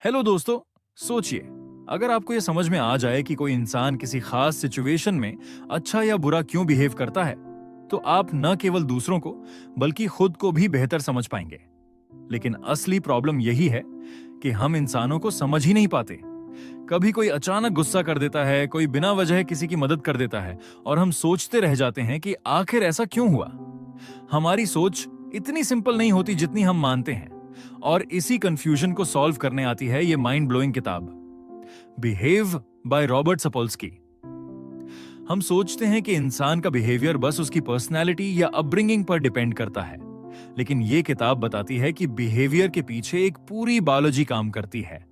Hello दोस्तों। सोचिए, अगर आपको यह समझ में आ जाए कि कोई इंसान किसी खास सिचुएशन में अच्छा या बुरा क्यों बिहेव करता है, तो आप न केवल दूसरों को बल्कि खुद को भी बेहतर समझ पाएंगे। लेकिन असली प्रॉब्लम यही है कि हम इंसानों को समझ ही नहीं पाते। कभी कोई अचानक गुस्सा कर देता है, कोई बिना वजह किसी की मदद कर देता है और हम सोचते रह जाते हैं कि आखिर ऐसा क्यों हुआ। हमारी सोच इतनी सिंपल नहीं होती जितनी हम मानते हैं। और इसी कंफ्यूजन को सॉल्व करने आती है ये माइंड ब्लोइंग किताब, बिहेव बाय रॉबर्ट सपोल्स्की। हम सोचते हैं कि इंसान का बिहेवियर बस उसकी पर्सनैलिटी या अपब्रिंगिंग पर डिपेंड करता है, लेकिन ये किताब बताती है कि बिहेवियर के पीछे एक पूरी बायोलॉजी काम करती है।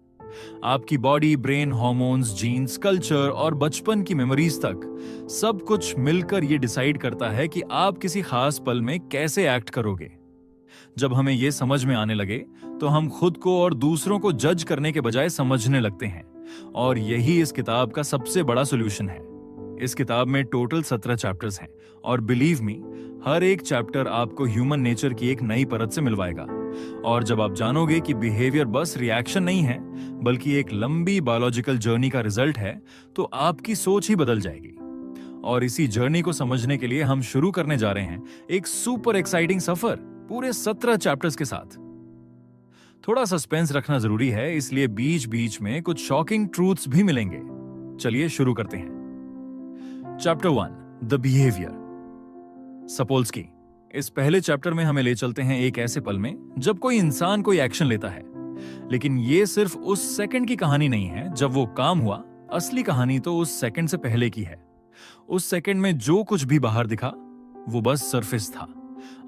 आपकी body, brain, hormones, genes, culture और बचपन की मेमोरीज तक सब कुछ मिलकर ये डिसाइड करता है कि आप किसी खास पल में कैसे एक्ट करोगे। जब हमें यह समझ में आने लगे तो हम खुद को और दूसरों को जज करने के बजाय समझने लगते हैं, और यही इस किताब का सबसे बड़ा सॉल्यूशन है। इस किताब में टोटल 17 चैप्टर्स हैं, और बिलीव मी, हर एक चैप्टर आपको ह्यूमन नेचर की एक नई परत से मिलवाएगा। और जब आप जानोगे कि बिहेवियर बस रिएक्शन नहीं है बल्कि एक लंबी बायोलॉजिकल जर्नी का रिजल्ट है, तो आपकी सोच ही बदल जाएगी। और इसी जर्नी को समझने के लिए हम शुरू करने जा रहे हैं एक सुपर एक्साइटिंग सफर, पूरे 17 चैप्टर्स के साथ। थोड़ा सस्पेंस रखना जरूरी है, इसलिए बीच बीच में कुछ शॉकिंग ट्रूथ्स भी मिलेंगे। चलिए शुरू करते हैं। Chapter 1, the behaviour. सपोल्स्की इस पहले चैप्टर में हमें ले चलते हैं एक ऐसे पल में जब कोई इंसान कोई एक्शन लेता है। लेकिन यह सिर्फ उस सेकंड की कहानी नहीं है जब वो काम हुआ। असली कहानी तो उस सेकंड से पहले की है। उस सेकंड में जो कुछ भी बाहर दिखा वो बस सरफेस था।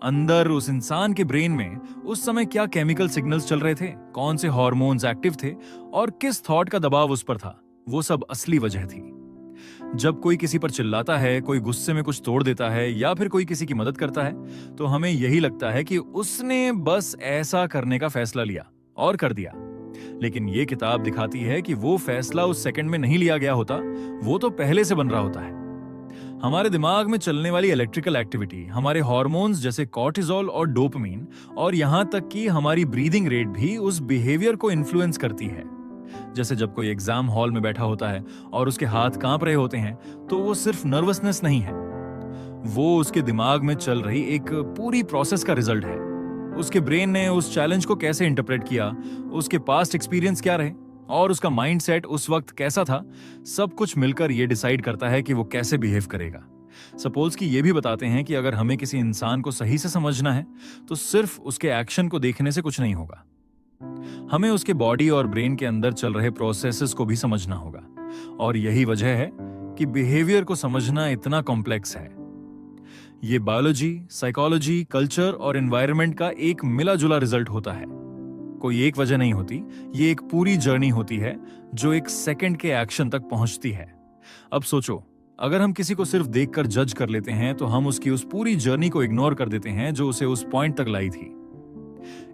अंदर उस इंसान के ब्रेन में उस समय क्या केमिकल सिग्नल्स चल रहे थे, कौन से हार्मोन्स एक्टिव थे और किस थॉट का दबाव उस पर था, वो सब असली वजह थी। जब कोई किसी पर चिल्लाता है, कोई गुस्से में कुछ तोड़ देता है या फिर कोई किसी की मदद करता है, तो हमें यही लगता है कि उसने बस ऐसा करने का फैसला लिया और कर दिया। लेकिन ये किताब दिखाती है कि वो फैसला उस सेकंड में नहीं लिया गया होता, वो तो पहले से बन रहा होता है। हमारे दिमाग में चलने वाली इलेक्ट्रिकल एक्टिविटी, हमारे हार्मोन्स जैसे कॉर्टिसोल और डोपामिन, और यहां तक कि हमारी ब्रीदिंग रेट भी उस बिहेवियर को इन्फ्लुएंस करती है। जैसे जब कोई एग्जाम हॉल में बैठा होता है और उसके हाथ कांप रहे होते हैं, तो वो सिर्फ नर्वसनेस नहीं है, वो उसके दिमाग में चल रही एक पूरी प्रोसेस का रिजल्ट है। उसके ब्रेन ने उस चैलेंज को कैसे इंटरप्रेट किया, उसके पास्ट एक्सपीरियंस क्या रहे और उसका माइंडसेट उस वक्त कैसा था, सब कुछ मिलकर यह डिसाइड करता है कि वो कैसे बिहेव करेगा। सपोल्स्की ये भी बताते हैं कि अगर हमें किसी इंसान को सही से समझना है तो सिर्फ उसके एक्शन को देखने से कुछ नहीं होगा। हमें उसके बॉडी और ब्रेन के अंदर चल रहे प्रोसेसेस को भी समझना होगा। और यही वजह है कि बिहेवियर को समझना इतना कॉम्प्लेक्स है। ये बायोलॉजी, साइकोलॉजी, कल्चर और एनवायरनमेंट का एक मिला जुला रिजल्ट होता है। कोई एक वजह नहीं होती, ये एक पूरी जर्नी होती है जो एक सेकंड के एक्शन तक पहुंचती है। अब सोचो, अगर हम किसी को सिर्फ देखकर जज कर लेते हैं तो हम उसकी उस पूरी जर्नी को इग्नोर कर देते हैं जो उसे उस पॉइंट तक लाई थी।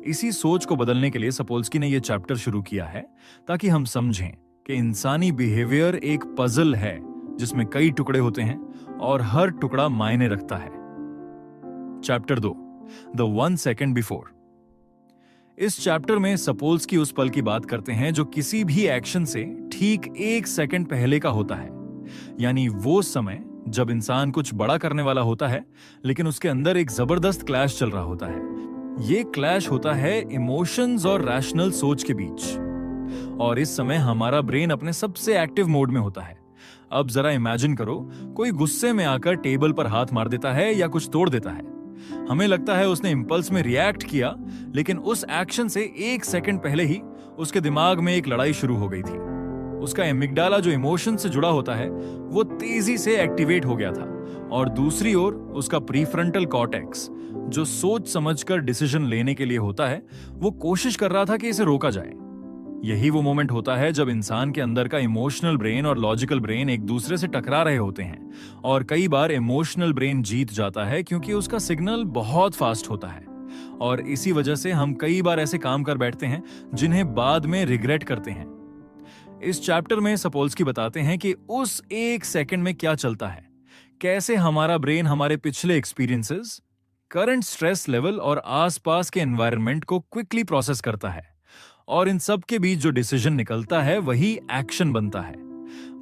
इसी सोच को बदलने के लिए सपोल्स्की ने यह चैप्टर शुरू किया है, ताकि हम समझें कि इंसानी बिहेवियर एक पजल है जिसमें कई टुकड़े होते हैं और हर टुकड़ा मायने रखता है। Chapter 2, the 1 second before. इस चैप्टर में सपोल्स्की उस पल की बात करते हैं जो किसी भी एक्शन से ठीक 1 सेकंड पहले का होता है। यानी वो समय जब इंसान कुछ बड़ा करने वाला होता है, लेकिन उसके अंदर एक जबरदस्त क्लैश चल रहा होता है। ये क्लैश होता है इमोशंस और रैशनल सोच के बीच, और इस समय हमारा ब्रेन अपने सबसे एक्टिव मोड में होता है। अब जरा इमेजिन करो, कोई गुस्से में आकर टेबल पर हाथ मार देता है या कुछ तोड़ देता है। हमें लगता है उसने इंपल्स में रिएक्ट किया, लेकिन उस एक्शन से 1 सेकंड पहले ही उसके दिमाग में एक लड़ाई शुरू हो गई थी। उसका एमिग्डाला जो इमोशन से जुड़ा होता है वो तेजी से एक्टिवेट हो गया था, और दूसरी ओर उसका प्रीफ्रंटल कॉर्टेक्स जो सोच समझकर डिसीजन लेने के लिए होता है, वो कोशिश कर रहा था कि इसे रोका जाए। यही वो मोमेंट होता है जब इंसान के अंदर का इमोशनल ब्रेन और लॉजिकल ब्रेन एक दूसरे से टकरा रहे होते हैं, और कई बार इमोशनल ब्रेन जीत जाता है क्योंकि उसका सिग्नल बहुत फास्ट होता है। और इसी वजह से हम कई बार ऐसे काम कर बैठते हैं जिन्हें बाद में रिग्रेट करते हैं। इस चैप्टर में सपोल्स्की बताते हैं कि उस 1 सेकंड में क्या चलता है, कैसे हमारा ब्रेन हमारे पिछले एक्सपीरियंसेस, करंट स्ट्रेस लेवल और आसपास के एनवायरनमेंट को क्विकली प्रोसेस करता है, और इन सब के बीच जो डिसीजन निकलता है वही एक्शन बनता है।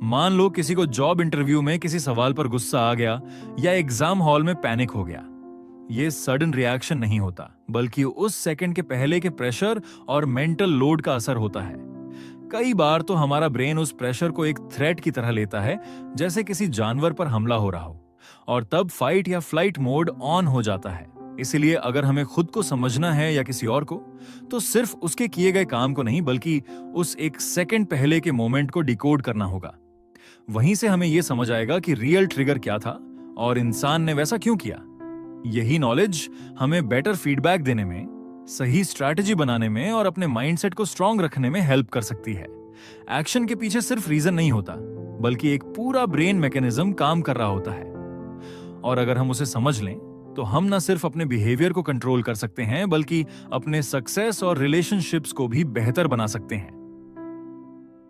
मान लो किसी को जॉब इंटरव्यू में किसी सवाल पर गुस्सा आ गया या एग्जाम हॉल में पैनिक हो गया। ये सडन रिएक्शन नहीं होता, बल्कि उस सेकंड के पहले के प्रेशर और मेंटल लोड का असर होता है। कई बार तो हमारा ब्रेन उस प्रेशर को एक थ्रेट की तरह लेता है, जैसे किसी जानवर पर हमला हो रहा हो, और तब फाइट या फ्लाइट मोड ऑन हो जाता है। इसलिए अगर हमें खुद को समझना है या किसी और को, तो सिर्फ उसके किए गए काम को नहीं, बल्कि उस एक सेकंड पहले के मोमेंट को डिकोड करना होगा। वहीं से हमें यह समझ आएगा कि रियल ट्रिगर क्या था और इंसान ने वैसा क्यों किया। यही नॉलेज हमें बेटर फीडबैक देने में, सही स्ट्रैटेजी बनाने में और अपने माइंडसेट को स्ट्रांग रखने में हेल्प कर सकती है। एक्शन के पीछे सिर्फ रीजन नहीं होता, बल्कि एक पूरा ब्रेन मैकेनिज्म काम कर रहा होता है। और अगर हम उसे समझ लें, तो हम न सिर्फ अपने बिहेवियर को कंट्रोल कर सकते हैं, बल्कि अपने सक्सेस और रिलेशनशिप्स को भी बेहतर बना सकते हैं।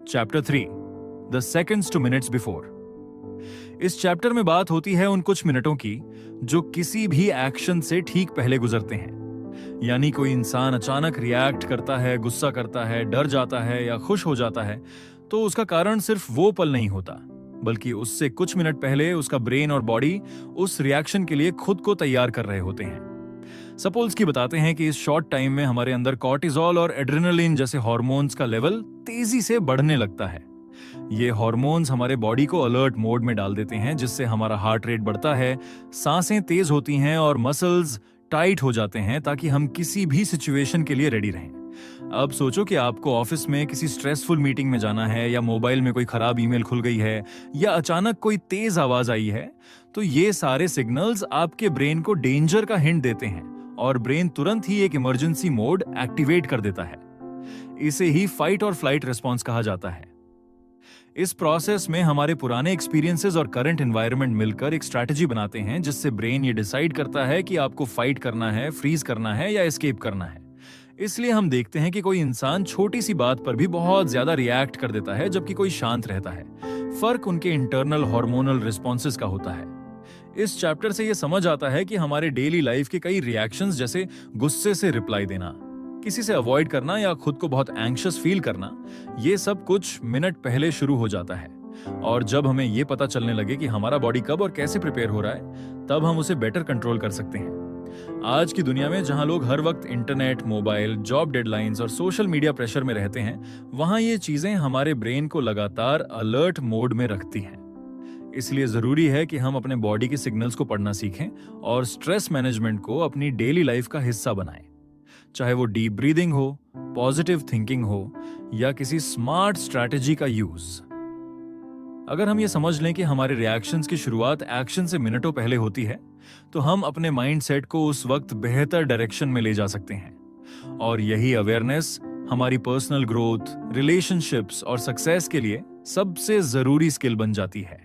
Chapter 3, the seconds two minutes before. इस चैप्टर में बात होती है उन कुछ मिनटों की जो किसी भी एक्शन से ठीक पहले गुजरते हैं। यानी कोई इंसान अचानक रिएक्ट करता है, गुस्सा करता है, डर जाता है या खुश हो जाता है, तो उसका कारण सिर्फ वो पल नहीं होता, बल्कि उससे कुछ मिनट पहले उसका ब्रेन और बॉडी उस रिएक्शन के लिए खुद को तैयार कर रहे होते हैं। सपोज की बताते हैं कि इस शॉर्ट टाइम में हमारे अंदर कॉर्टिसोल और एड्रेनालिन जैसे हार्मोन्स का लेवल तेजी से बढ़ने लगता है। ये हार्मोन्स हमारे बॉडी को अलर्ट मोड में डाल देते हैं, जिससे हमारा हार्ट रेट बढ़ता है, सांसें तेज होती हैं और मसल्स टाइट हो जाते हैं, ताकि हम किसी भी सिचुएशन के लिए रेडी रहें। अब सोचो कि आपको ऑफिस में किसी स्ट्रेसफुल मीटिंग में जाना है, या मोबाइल में कोई खराब ईमेल खुल गई है, या अचानक कोई तेज आवाज आई है, तो ये सारे सिग्नल्स आपके ब्रेन को डेंजर का हिंट देते हैं और ब्रेन तुरंत ही एक इमरजेंसी मोड एक्टिवेट कर देता है। इसे ही फाइट और फ्लाइट रिस्पॉन्स कहा जाता है। इस प्रोसेस में हमारे पुराने एक्सपीरियंसेस और करंट एनवायरनमेंट मिलकर एक स्ट्रैटेजी बनाते हैं, जिससे ब्रेन ये डिसाइड करता है कि आपको फाइट करना है, फ्रीज करना है या एस्केप करना है। इसलिए हम देखते हैं कि कोई इंसान छोटी सी बात पर भी बहुत ज्यादा रिएक्ट कर देता है, जबकि कोई शांत रहता है। फर्क उनके इंटरनल हार्मोनल रिस्पॉन्सेस का होता है। इस चैप्टर से यह समझ आता है कि हमारे डेली लाइफ के कई रिएक्शंस, जैसे गुस्से से रिप्लाई देना, किसी से अवॉइड करना या खुद को बहुत एंग्शियस फील करना, ये सब कुछ मिनट पहले शुरू हो जाता है। और जब हमें ये पता चलने लगे कि हमारा बॉडी कब और कैसे प्रिपेयर हो रहा है, तब हम उसे बेटर कंट्रोल कर सकते हैं। आज की दुनिया में जहां लोग हर वक्त इंटरनेट, मोबाइल, जॉब डेडलाइंस और सोशल मीडिया प्रेशर में रहते हैं, वहां ये चीजें हमारे ब्रेन को लगातार अलर्ट मोड में रखती हैं। इसलिए जरूरी है कि हम अपने बॉडी के सिग्नल्स को पढ़ना सीखें और स्ट्रेस मैनेजमेंट को अपनी डेली लाइफ का हिस्सा बनाएं। चाहे वो डीप ब्रीदिंग हो, पॉजिटिव थिंकिंग हो या किसी स्मार्ट स्ट्रैटेजी का यूज। अगर हम ये समझ लें कि हमारे रिएक्शंस की शुरुआत एक्शन से मिनटों पहले होती है, तो हम अपने माइंडसेट को उस वक्त बेहतर डायरेक्शन में ले जा सकते हैं। और यही अवेयरनेस हमारी पर्सनल ग्रोथ, रिलेशनशिप्स और सक्सेस के लिए सबसे जरूरी स्किल बन जाती है।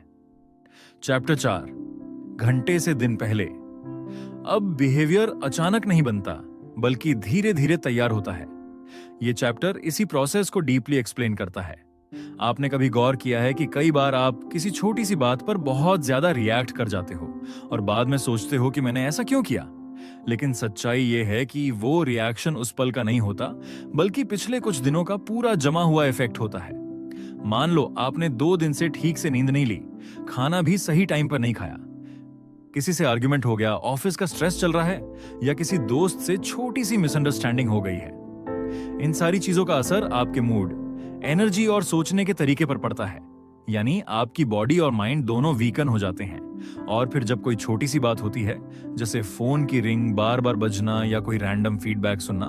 चैप्टर 4, घंटे से दिन पहले। अब बिहेवियर अचानक नहीं बनता, बल्कि धीरे धीरे तैयार होता है। यह चैप्टर इसी प्रोसेस को डीपली एक्सप्लेन करता है। आपने कभी गौर किया है कि कई बार आप किसी छोटी सी बात पर बहुत ज्यादा रिएक्ट कर जाते हो और बाद में सोचते हो कि मैंने ऐसा क्यों किया? लेकिन सच्चाई यह है कि वो रिएक्शन उस पल का नहीं होता, बल्कि पिछले कुछ दिनों का पूरा जमा हुआ इफेक्ट होता है। मान लो आपने 2 दिन से ठीक से नींद नहीं ली, खाना भी सही टाइम पर नहीं खाया, किसी से आर्ग्यूमेंट हो गया, ऑफिस का स्ट्रेस चल रहा है या किसी दोस्त से छोटी सी मिसअंडरस्टैंडिंग हो गई है। इन सारी चीजों का असर आपके मूड, एनर्जी और सोचने के तरीके पर पड़ता है। यानी आपकी बॉडी और माइंड दोनों वीकन हो जाते हैं। और फिर जब कोई छोटी सी बात होती है, जैसे फोन की रिंग बार बार बजना या कोई रैंडम फीडबैक सुनना,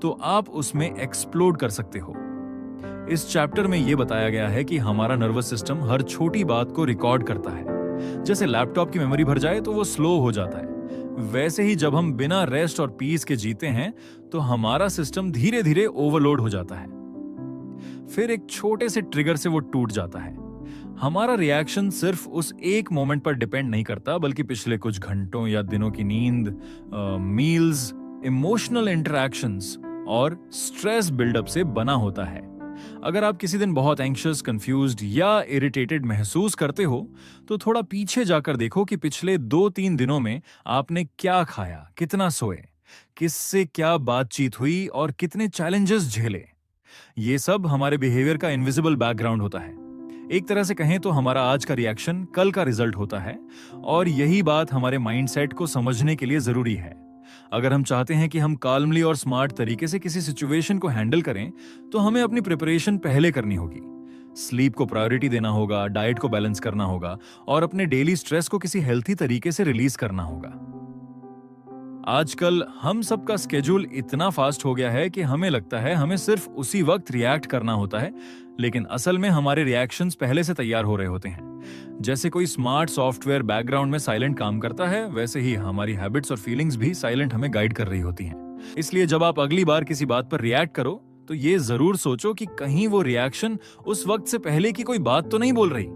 तो आप उसमें एक्सप्लोड कर सकते हो। इस चैप्टर में यह बताया गया है कि हमारा नर्वस सिस्टम हर छोटी बात को रिकॉर्ड करता है। जैसे लैपटॉप की मेमोरी भर जाए तो वो स्लो हो जाता है, वैसे ही जब हम बिना रेस्ट और पीस के जीते हैं, तो हमारा सिस्टम धीरे धीरे ओवरलोड हो जाता है। फिर एक छोटे से ट्रिगर से वो टूट जाता है। हमारा रिएक्शन सिर्फ उस एक मोमेंट पर डिपेंड नहीं करता, बल्कि पिछले कुछ घंटों या दिनों की नींद, मील्स, इमोशनल इंटरैक्शंस और स्ट्रेस बिल्डअप से बना होता है। अगर आप किसी दिन बहुत एंग्शियस, कंफ्यूज्ड या इरिटेटेड महसूस करते हो, तो थोड़ा पीछे जाकर देखो कि पिछले 2-3 दिनों में आपने क्या खाया, कितना सोए, किससे क्या बातचीत हुई और कितने चैलेंजेस झेले। ये सब हमारे बिहेवियर का इनविजिबल बैकग्राउंड होता है। एक तरह से कहें तो हमारा आज का रिएक्शन कल का रिजल्ट होता है, और यही बात हमारे माइंडसेट को समझने के लिए जरूरी है। अगर हम चाहते हैं कि हम काल्मली और स्मार्ट तरीके से किसी सिचुएशन को हैंडल करें, तो हमें अपनी प्रिपरेशन पहले करनी होगी। स्लीप को प्रायोरिटी देना होगा, डाइट को बैलेंस करना होगा, और अपने डेली स्ट्रेस को किसी हेल्थी तरीके से रिलीज करना होगा। आजकल हम सबका स्केड्यूल इतना फास्ट हो गया है कि हमें लगता है हमें सिर्फ उसी वक्त रिएक्ट करना होता है, लेकिन असल में हमारे रिएक्शंस पहले से तैयार हो रहे होते हैं। जैसे कोई स्मार्ट सॉफ्टवेयर बैकग्राउंड में साइलेंट काम करता है, वैसे ही हमारी हैबिट्स और फीलिंग्स भी साइलेंट हमें गाइड कर रही होती हैं। इसलिए जब आप अगली बार किसी बात पर रिएक्ट करो, तो ये जरूर सोचो कि कहीं वो रिएक्शन उस वक्त से पहले की कोई बात तो नहीं बोल रही।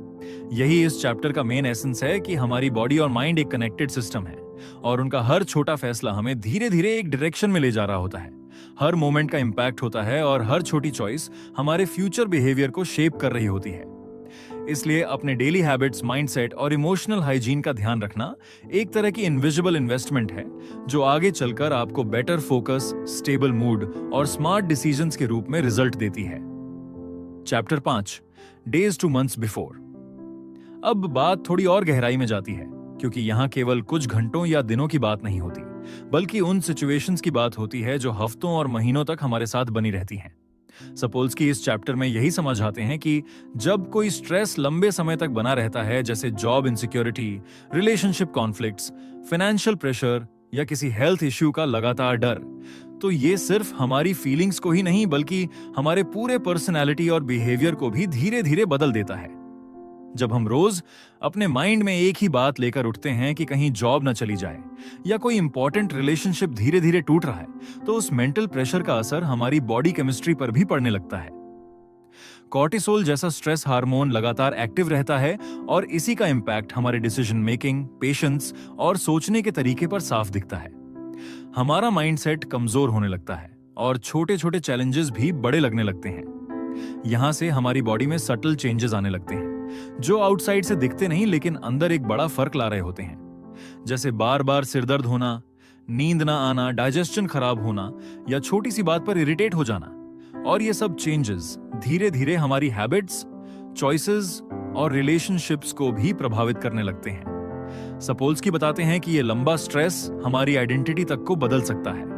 यही इस चैप्टर का मेन एसेंस है कि हमारी बॉडी और माइंड एक कनेक्टेड सिस्टम है, और उनका हर छोटा फैसला हमें धीरे धीरे एक डायरेक्शन में ले जा रहा होता है। हर मोमेंट का इंपैक्ट होता है, और हर छोटी चॉइस हमारे फ्यूचर बिहेवियर को शेप कर रही होती है। इसलिए अपने डेली हैबिट्स, माइंडसेट और इमोशनल हाइजीन का ध्यान रखना एक तरह की इनविजिबल इन्वेस्टमेंट है, जो आगे चलकर आपको बेटर फोकस, स्टेबल मूड और स्मार्ट डिसीजंस के रूप में रिजल्ट देती है। Chapter 5, days two months before. अब बात थोड़ी और गहराई में जाती है, क्योंकि यहाँ केवल कुछ घंटों या दिनों की बात नहीं होती, बल्कि उन सिचुएशंस की बात होती है जो हफ्तों और महीनों तक हमारे साथ बनी रहती हैं। सपोल्स्की इस चैप्टर में यही समझाते हैं कि जब कोई स्ट्रेस लंबे समय तक बना रहता है, जैसे job insecurity, relationship conflicts, financial pressure या किसी हेल्थ इश्यू का लगातार डर, तो ये सिर्फ हमारी फीलिंग्स को ही नहीं, बल्कि हमारे पूरे पर्सनैलिटी और बिहेवियर को भी धीरे धीरे बदल देता है। जब हम रोज अपने माइंड में एक ही बात लेकर उठते हैं कि कहीं जॉब न चली जाए या कोई इंपॉर्टेंट रिलेशनशिप धीरे धीरे टूट रहा है, तो उस मेंटल प्रेशर का असर हमारी बॉडी केमिस्ट्री पर भी पड़ने लगता है। कॉर्टिसोल जैसा स्ट्रेस हार्मोन लगातार एक्टिव रहता है, और इसी का इंपैक्ट हमारे डिसीजन मेकिंग, पेशेंस और सोचने के तरीके पर साफ दिखता है। हमारा माइंडसेट कमजोर होने लगता है, और छोटे छोटे चैलेंजेस भी बड़े लगने लगते हैं। यहां से हमारी बॉडी में सटल चेंजेस आने लगते हैं, जो आउटसाइड से दिखते नहीं, लेकिन अंदर एक बड़ा फर्क ला रहे होते हैं। जैसे बार बार सिरदर्द होना, नींद ना आना, डाइजेशन खराब होना, या छोटी सी बात पर इरिटेट हो जाना। और ये सब चेंजेस धीरे धीरे हमारी हैबिट्स, चॉइसेस और रिलेशनशिप्स को भी प्रभावित करने लगते हैं। सपोल्स्की बताते हैं कि ये लंबा स्ट्रेस हमारी आइडेंटिटी तक को बदल सकता है।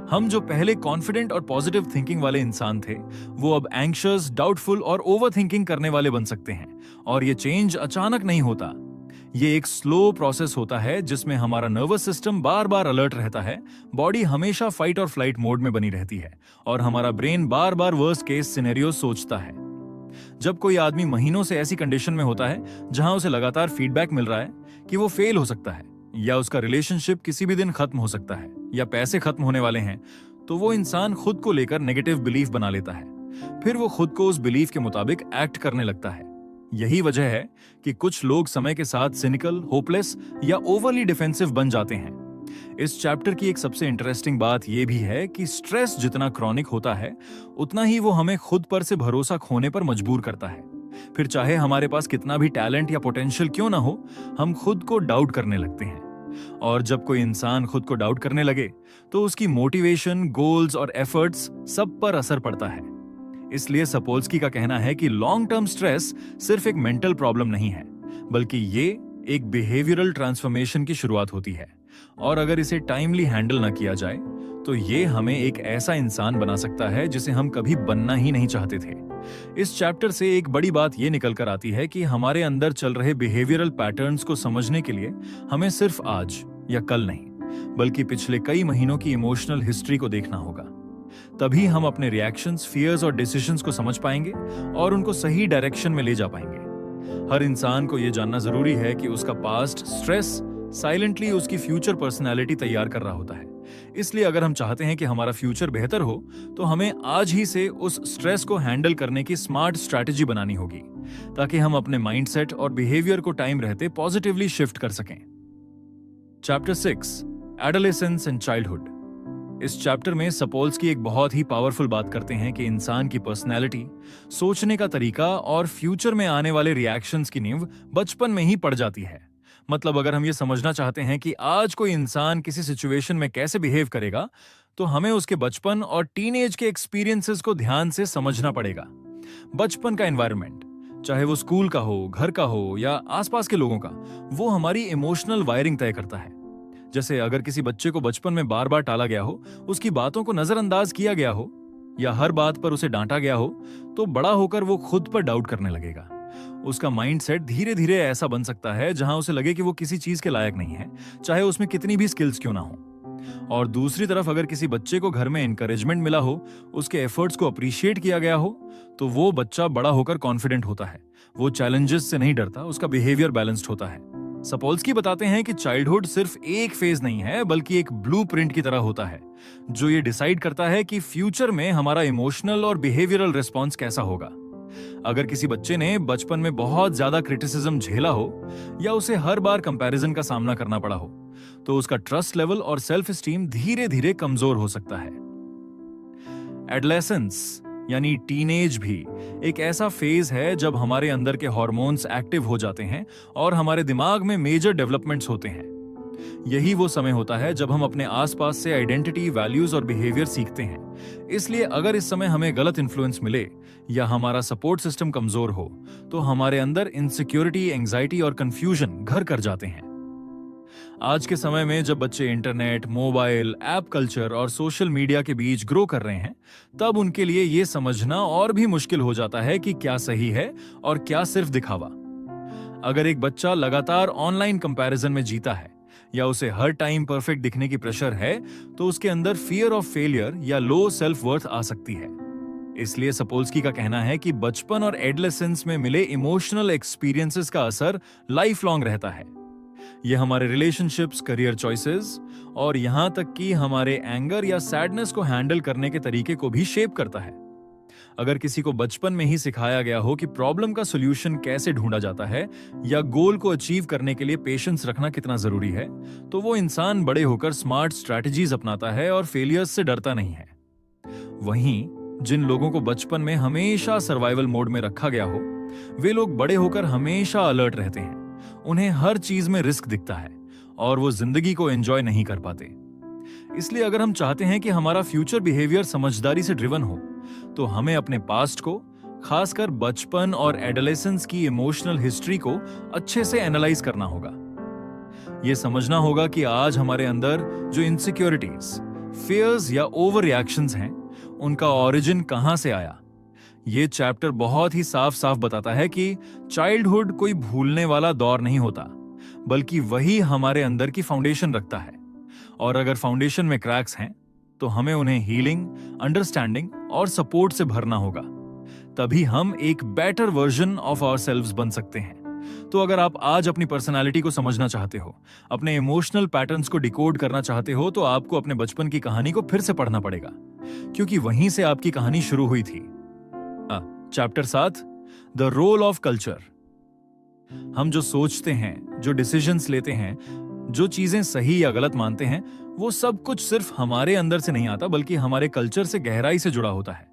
हम जो पहले कॉन्फिडेंट और पॉजिटिव थिंकिंग वाले इंसान थे, वो अब एंग्शियस, डाउटफुल और ओवर थिंकिंग करने वाले बन सकते हैं। और ये चेंज अचानक नहीं होता, ये एक स्लो प्रोसेस होता है, जिसमें हमारा नर्वस सिस्टम बार बार अलर्ट रहता है, बॉडी हमेशा फाइट और फ्लाइट मोड में बनी रहती है, और हमारा ब्रेन बार बार वर्स्ट केस सिनेरियो सोचता है। जब कोई आदमी महीनों से ऐसी कंडीशन में होता है जहां उसे लगातार फीडबैक मिल रहा है कि वो फेल हो सकता है, या उसका रिलेशनशिप किसी भी दिन खत्म हो सकता है, या पैसे खत्म होने वाले हैं, तो वो इंसान खुद को लेकर नेगेटिव बिलीफ बना लेता है। फिर वो खुद को उस बिलीफ के मुताबिक एक्ट करने लगता है। यही वजह है कि कुछ लोग समय के साथ सिनिकल, होपलेस या ओवरली डिफेंसिव बन जाते हैं। इस चैप्टर की एक सबसे इंटरेस्टिंग बात यह भी है कि स्ट्रेस जितना क्रॉनिक होता है, उतना ही वो हमें खुद पर से भरोसा खोने पर मजबूर करता है। फिर चाहे हमारे पास कितना भी टैलेंट या पोटेंशियल क्यों ना हो, हम खुद को डाउट करने लगते हैं। और जब कोई इंसान खुद को डाउट करने लगे, तो उसकी मोटिवेशन, गोल्स और एफर्ट्स सब पर असर पड़ता है। इसलिए सपोल्स्की का कहना है कि लॉन्ग टर्म स्ट्रेस सिर्फ एक मेंटल प्रॉब्लम नहीं है, बल्कि ये एक बिहेवियरल ट्रांसफॉर्मेशन की शुरुआत होती है। और अगर इसे टाइमली हैंडल ना किया जाए, तो ये हमें एक ऐसा इंसान बना सकता है जिसे हम कभी बनना ही नहीं चाहते थे। इस चैप्टर से एक बड़ी बात ये निकल कर आती है कि हमारे अंदर चल रहे बिहेवियरल पैटर्न्स को समझने के लिए हमें सिर्फ आज या कल नहीं, बल्कि पिछले कई महीनों की इमोशनल हिस्ट्री को देखना होगा। तभी हम अपने रिएक्शंस, फियर्स और डिसीजंस को समझ पाएंगे और उनको सही डायरेक्शन में ले जा पाएंगे। हर इंसान को यह जानना जरूरी है कि उसका पास्ट स्ट्रेस साइलेंटली उसकी फ्यूचर पर्सनैलिटी तैयार कर रहा होता है। इसलिए अगर हम चाहते हैं कि हमारा फ्यूचर बेहतर हो, तो हमें आज ही से उस स्ट्रेस को हैंडल करने की स्मार्ट स्ट्रैटेजी बनानी होगी, ताकि हम अपने माइंडसेट और बिहेवियर को टाइम रहते पॉजिटिवली शिफ्ट कर सकें। Chapter 6, adolescence and childhood. इस चैप्टर में सपोल्स्की एक बहुत ही पावरफुल बात करते हैं कि इंसान की पर्सनैलिटी, सोचने का तरीका और फ्यूचर में आने वाले रिएक्शंस की नींव बचपन में ही पड़ जाती है। मतलब अगर हम ये समझना चाहते हैं कि आज कोई इंसान किसी सिचुएशन में कैसे बिहेव करेगा, तो हमें उसके बचपन और टीनेज के एक्सपीरियंसेस को ध्यान से समझना पड़ेगा। बचपन का एनवायरनमेंट, चाहे वो स्कूल का हो, घर का हो या आसपास के लोगों का, वो हमारी इमोशनल वायरिंग तय करता है। जैसे अगर किसी बच्चे को बचपन में बार बार टाला गया हो, उसकी बातों को नजरअंदाज किया गया हो या हर बात पर उसे डांटा गया हो, तो बड़ा होकर वो खुद पर डाउट करने लगेगा। उसका माइंडसेट धीरे धीरे ऐसा बन सकता है जहां उसे लगे कि वो किसी चीज के लायक नहीं है, चाहे उसमें कितनी भी स्किल्स क्यों ना हो। और दूसरी तरफ अगर किसी बच्चे को घर में इंकरेजमेंट मिला हो, उसके एफर्ट्स को अप्रिशिएट किया गया हो, तो वो बच्चा बड़ा होकर कॉन्फिडेंट होता है। वो चैलेंजेस से नहीं डरता, उसका बिहेवियर बैलेंस्ड होता है। सपोल्स्की बताते हैं कि चाइल्डहुड सिर्फ एक फेज नहीं है, बल्कि एक ब्लूप्रिंट की तरह होता है, जो ये डिसाइड करता है कि फ्यूचर में हमारा इमोशनल और बिहेवियरल रिस्पॉन्स कैसा होगा। अगर किसी बच्चे ने बचपन में बहुत ज्यादा क्रिटिसिज्म झेला हो या उसे हर बार कंपैरिजन का सामना करना पड़ा हो, तो उसका ट्रस्ट लेवल और सेल्फ एस्टीम धीरे धीरे कमजोर हो सकता है। एडोलेसेंस यानी टीनेज भी एक ऐसा फेज है जब हमारे अंदर के हार्मोन्स एक्टिव हो जाते हैं और हमारे दिमाग में मेजर डेवलपमेंट्स होते हैं। यही वो समय होता है जब हम अपने आसपास से आइडेंटिटी, वैल्यूज और बिहेवियर सीखते हैं। इसलिए अगर इस समय हमें गलत इन्फ्लुएंस मिले या हमारा सपोर्ट सिस्टम कमजोर हो, तो हमारे अंदर इनसिक्योरिटी, एंजाइटी और कंफ्यूजन घर कर जाते हैं। आज के समय में जब बच्चे इंटरनेट, मोबाइल, ऐप कल्चर और सोशल मीडिया के बीच ग्रो कर रहे हैं, तब उनके लिए यह समझना और भी मुश्किल हो जाता है कि क्या सही है और क्या सिर्फ दिखावा। अगर एक बच्चा लगातार ऑनलाइन कंपैरिजन में जीता है या उसे हर टाइम परफेक्ट दिखने की प्रेशर है, तो उसके अंदर फियर ऑफ फेलियर या लो सेल्फ वर्थ आ सकती है। इसलिए सपोल्स्की का कहना है कि बचपन और एडोलेसेंस में मिले इमोशनल एक्सपीरियंसेस का असर लाइफ लॉन्ग रहता है। यह हमारे रिलेशनशिप्स, करियर चॉइसेस और यहां तक कि हमारे एंगर या सैडनेस को हैंडल करने के तरीके को भी शेप करता है। अगर किसी को बचपन में ही सिखाया गया हो कि प्रॉब्लम का सॉल्यूशन कैसे ढूंढा जाता है या गोल को अचीव करने के लिए पेशेंस रखना कितना जरूरी है, तो वो इंसान बड़े होकर स्मार्ट स्ट्रैटेजीज अपनाता है और फेलियर्स से डरता नहीं है। वहीं जिन लोगों को बचपन में हमेशा सर्वाइवल मोड में रखा गया हो, वे लोग बड़े होकर हमेशा अलर्ट रहते हैं। उन्हें हर चीज में रिस्क दिखता है और वो जिंदगी को एंजॉय नहीं कर पाते। इसलिए अगर हम चाहते हैं कि हमारा फ्यूचर बिहेवियर समझदारी से ड्रिवन हो, तो हमें अपने पास्ट को, खासकर बचपन और एडोलेसेंस की इमोशनल हिस्ट्री को अच्छे से एनालाइज करना होगा। यह समझना होगा कि आज हमारे अंदर जो इनसिक्योरिटीज, फियर्स या ओवर रिएक्शंस हैं, उनका ओरिजिन कहां से आया। ये चैप्टर बहुत ही साफ साफ बताता है कि चाइल्डहुड कोई भूलने वाला दौर नहीं होता, बल्कि वही हमारे अंदर की फाउंडेशन रखता है। और अगर फाउंडेशन में क्रैक्स हैं, तो हमें उन्हें हीलिंग, अंडरस्टैंडिंग और सपोर्ट से भरना होगा। तभी हम एक बेटर वर्जन ऑफ आवरसेल्व्स बन सकते हैं। तो अगर आप आज अपनी पर्सनालिटी को समझना चाहते हो, अपने इमोशनल पैटर्न्स को डिकोड करना चाहते हो, तो आपको अपने बचपन की कहानी को फिर से पढ़ना पड़ेगा, क्योंकि वहीं से आपकी कहानी शुरू हुई थी। Chapter 7, the role of culture. हम जो सोचते हैं, जो डिसीजंस लेते हैं, जो चीजें सही या गलत मानते हैं, वो सब कुछ सिर्फ हमारे अंदर से नहीं आता, बल्कि हमारे कल्चर से गहराई से जुड़ा होता है।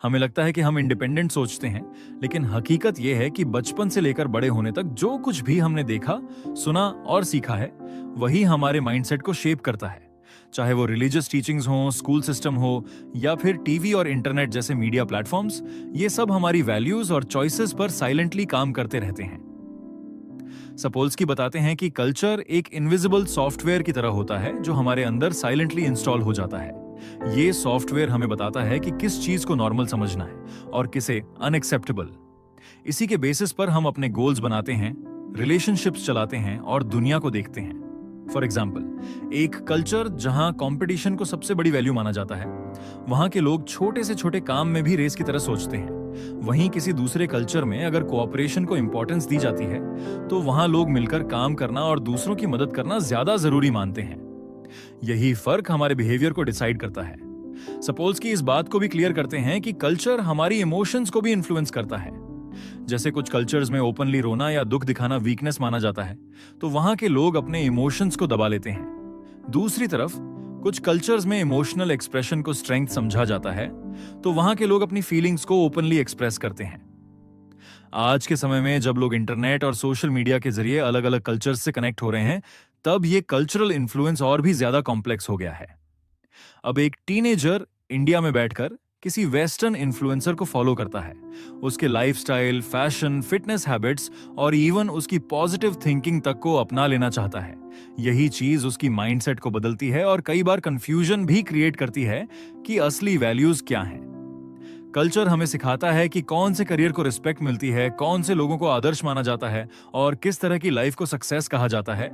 हमें लगता है कि हम इंडिपेंडेंट सोचते हैं, लेकिन हकीकत यह है कि बचपन से लेकर बड़े होने तक जो कुछ भी हमने देखा, सुना और सीखा है, वही हमारे माइंडसेट को शेप करता है। चाहे वो रिलीजियस टीचिंग्स हो, स्कूल सिस्टम हो या फिर टीवी और इंटरनेट जैसे मीडिया प्लेटफॉर्म्स, ये सब हमारी वैल्यूज और चॉइसेस पर साइलेंटली काम करते रहते हैं। सपोल्स्की बताते हैं कि कल्चर एक इनविजिबल सॉफ्टवेयर की तरह होता है, जो हमारे अंदर साइलेंटली इंस्टॉल हो जाता है। ये सॉफ्टवेयर हमें बताता है कि किस चीज को नॉर्मल समझना है और किसे अनएक्सेप्टेबल। इसी के बेसिस पर हम अपने गोल्स बनाते हैं, रिलेशनशिप्स चलाते हैं और दुनिया को देखते हैं। फॉर एग्जाम्पल, एक कल्चर जहां कंपटीशन को सबसे बड़ी वैल्यू माना जाता है, वहां के लोग छोटे से छोटे काम में भी रेस की तरह सोचते हैं। वहीं किसी दूसरे कल्चर में अगर कोऑपरेशन को इंपॉर्टेंस दी जाती है, तो वहां लोग मिलकर काम करना और दूसरों की मदद करना ज्यादा जरूरी मानते हैं। यही फर्क हमारे बिहेवियर को डिसाइड करता है। सपोल्स्की इस बात को भी क्लियर करते हैं कि कल्चर हमारी इमोशंस को भी इन्फ्लुएंस करता है। जैसे कुछ कल्चर्स में ओपनली रोना या दुख दिखाना वीकनेस माना जाता है, तो वहां के लोग अपने इमोशंस को दबा लेते हैं। दूसरी तरफ कुछ कल्चर्स में इमोशनल एक्सप्रेशन को स्ट्रेंथ समझा जाता है, तो वहां के लोग अपनी फीलिंग्स को ओपनली एक्सप्रेस करते हैं। आज के समय में जब लोग इंटरनेट और सोशल मीडिया के जरिए अलग अलग कल्चर्स से कनेक्ट हो रहे हैं, तब ये कल्चरल इन्फ्लुएंस और भी ज्यादा कॉम्प्लेक्स हो गया है। अब एक टीनेजर इंडिया में बैठकर किसी वेस्टर्न इन्फ्लुएंसर को फॉलो करता है, उसके लाइफस्टाइल, फैशन, फिटनेस हैबिट्स और इवन उसकी पॉजिटिव थिंकिंग तक को अपना लेना चाहता है। यही चीज उसकी माइंडसेट को बदलती है और कई बार कंफ्यूजन भी क्रिएट करती है कि असली वैल्यूज क्या हैं। कल्चर हमें सिखाता है कि कौन से करियर को रिस्पेक्ट मिलती है, कौन से लोगों को आदर्श माना जाता है और किस तरह की लाइफ को सक्सेस कहा जाता है।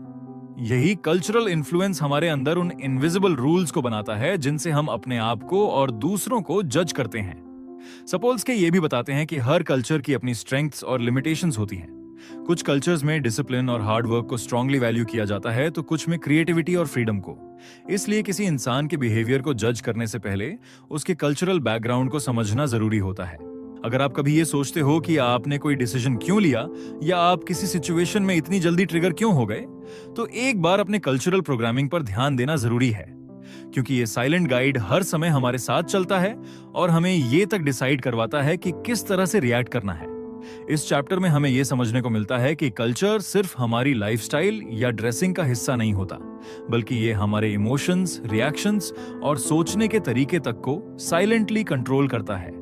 यही कल्चरल इन्फ्लुएंस हमारे अंदर उन इनविजिबल रूल्स को बनाता है जिनसे हम अपने आप को और दूसरों को जज करते हैं। सपोज के ये भी बताते हैं कि हर कल्चर की अपनी स्ट्रेंथ्स और लिमिटेशंस होती हैं। कुछ कल्चर्स में डिसिप्लिन और हार्ड वर्क को स्ट्रांगली वैल्यू किया जाता है, तो कुछ में क्रिएटिविटी और फ्रीडम को। इसलिए किसी इंसान के बिहेवियर को जज करने से पहले उसके कल्चरल बैकग्राउंड को समझना जरूरी होता है। अगर आप कभी ये सोचते हो कि आपने कोई डिसीजन क्यों लिया या आप किसी सिचुएशन में इतनी जल्दी ट्रिगर क्यों हो गए, तो एक बार अपने कल्चरल प्रोग्रामिंग पर ध्यान देना जरूरी है, क्योंकि ये साइलेंट गाइड हर समय हमारे साथ चलता है और हमें ये तक डिसाइड करवाता है कि किस तरह से रिएक्ट करना है। इस चैप्टर में हमें यह समझने को मिलता है कि कल्चर सिर्फ हमारी लाइफस्टाइल या ड्रेसिंग का हिस्सा नहीं होता, बल्कि ये हमारे इमोशंस, रिएक्शंस और सोचने के तरीके तक को साइलेंटली कंट्रोल करता है।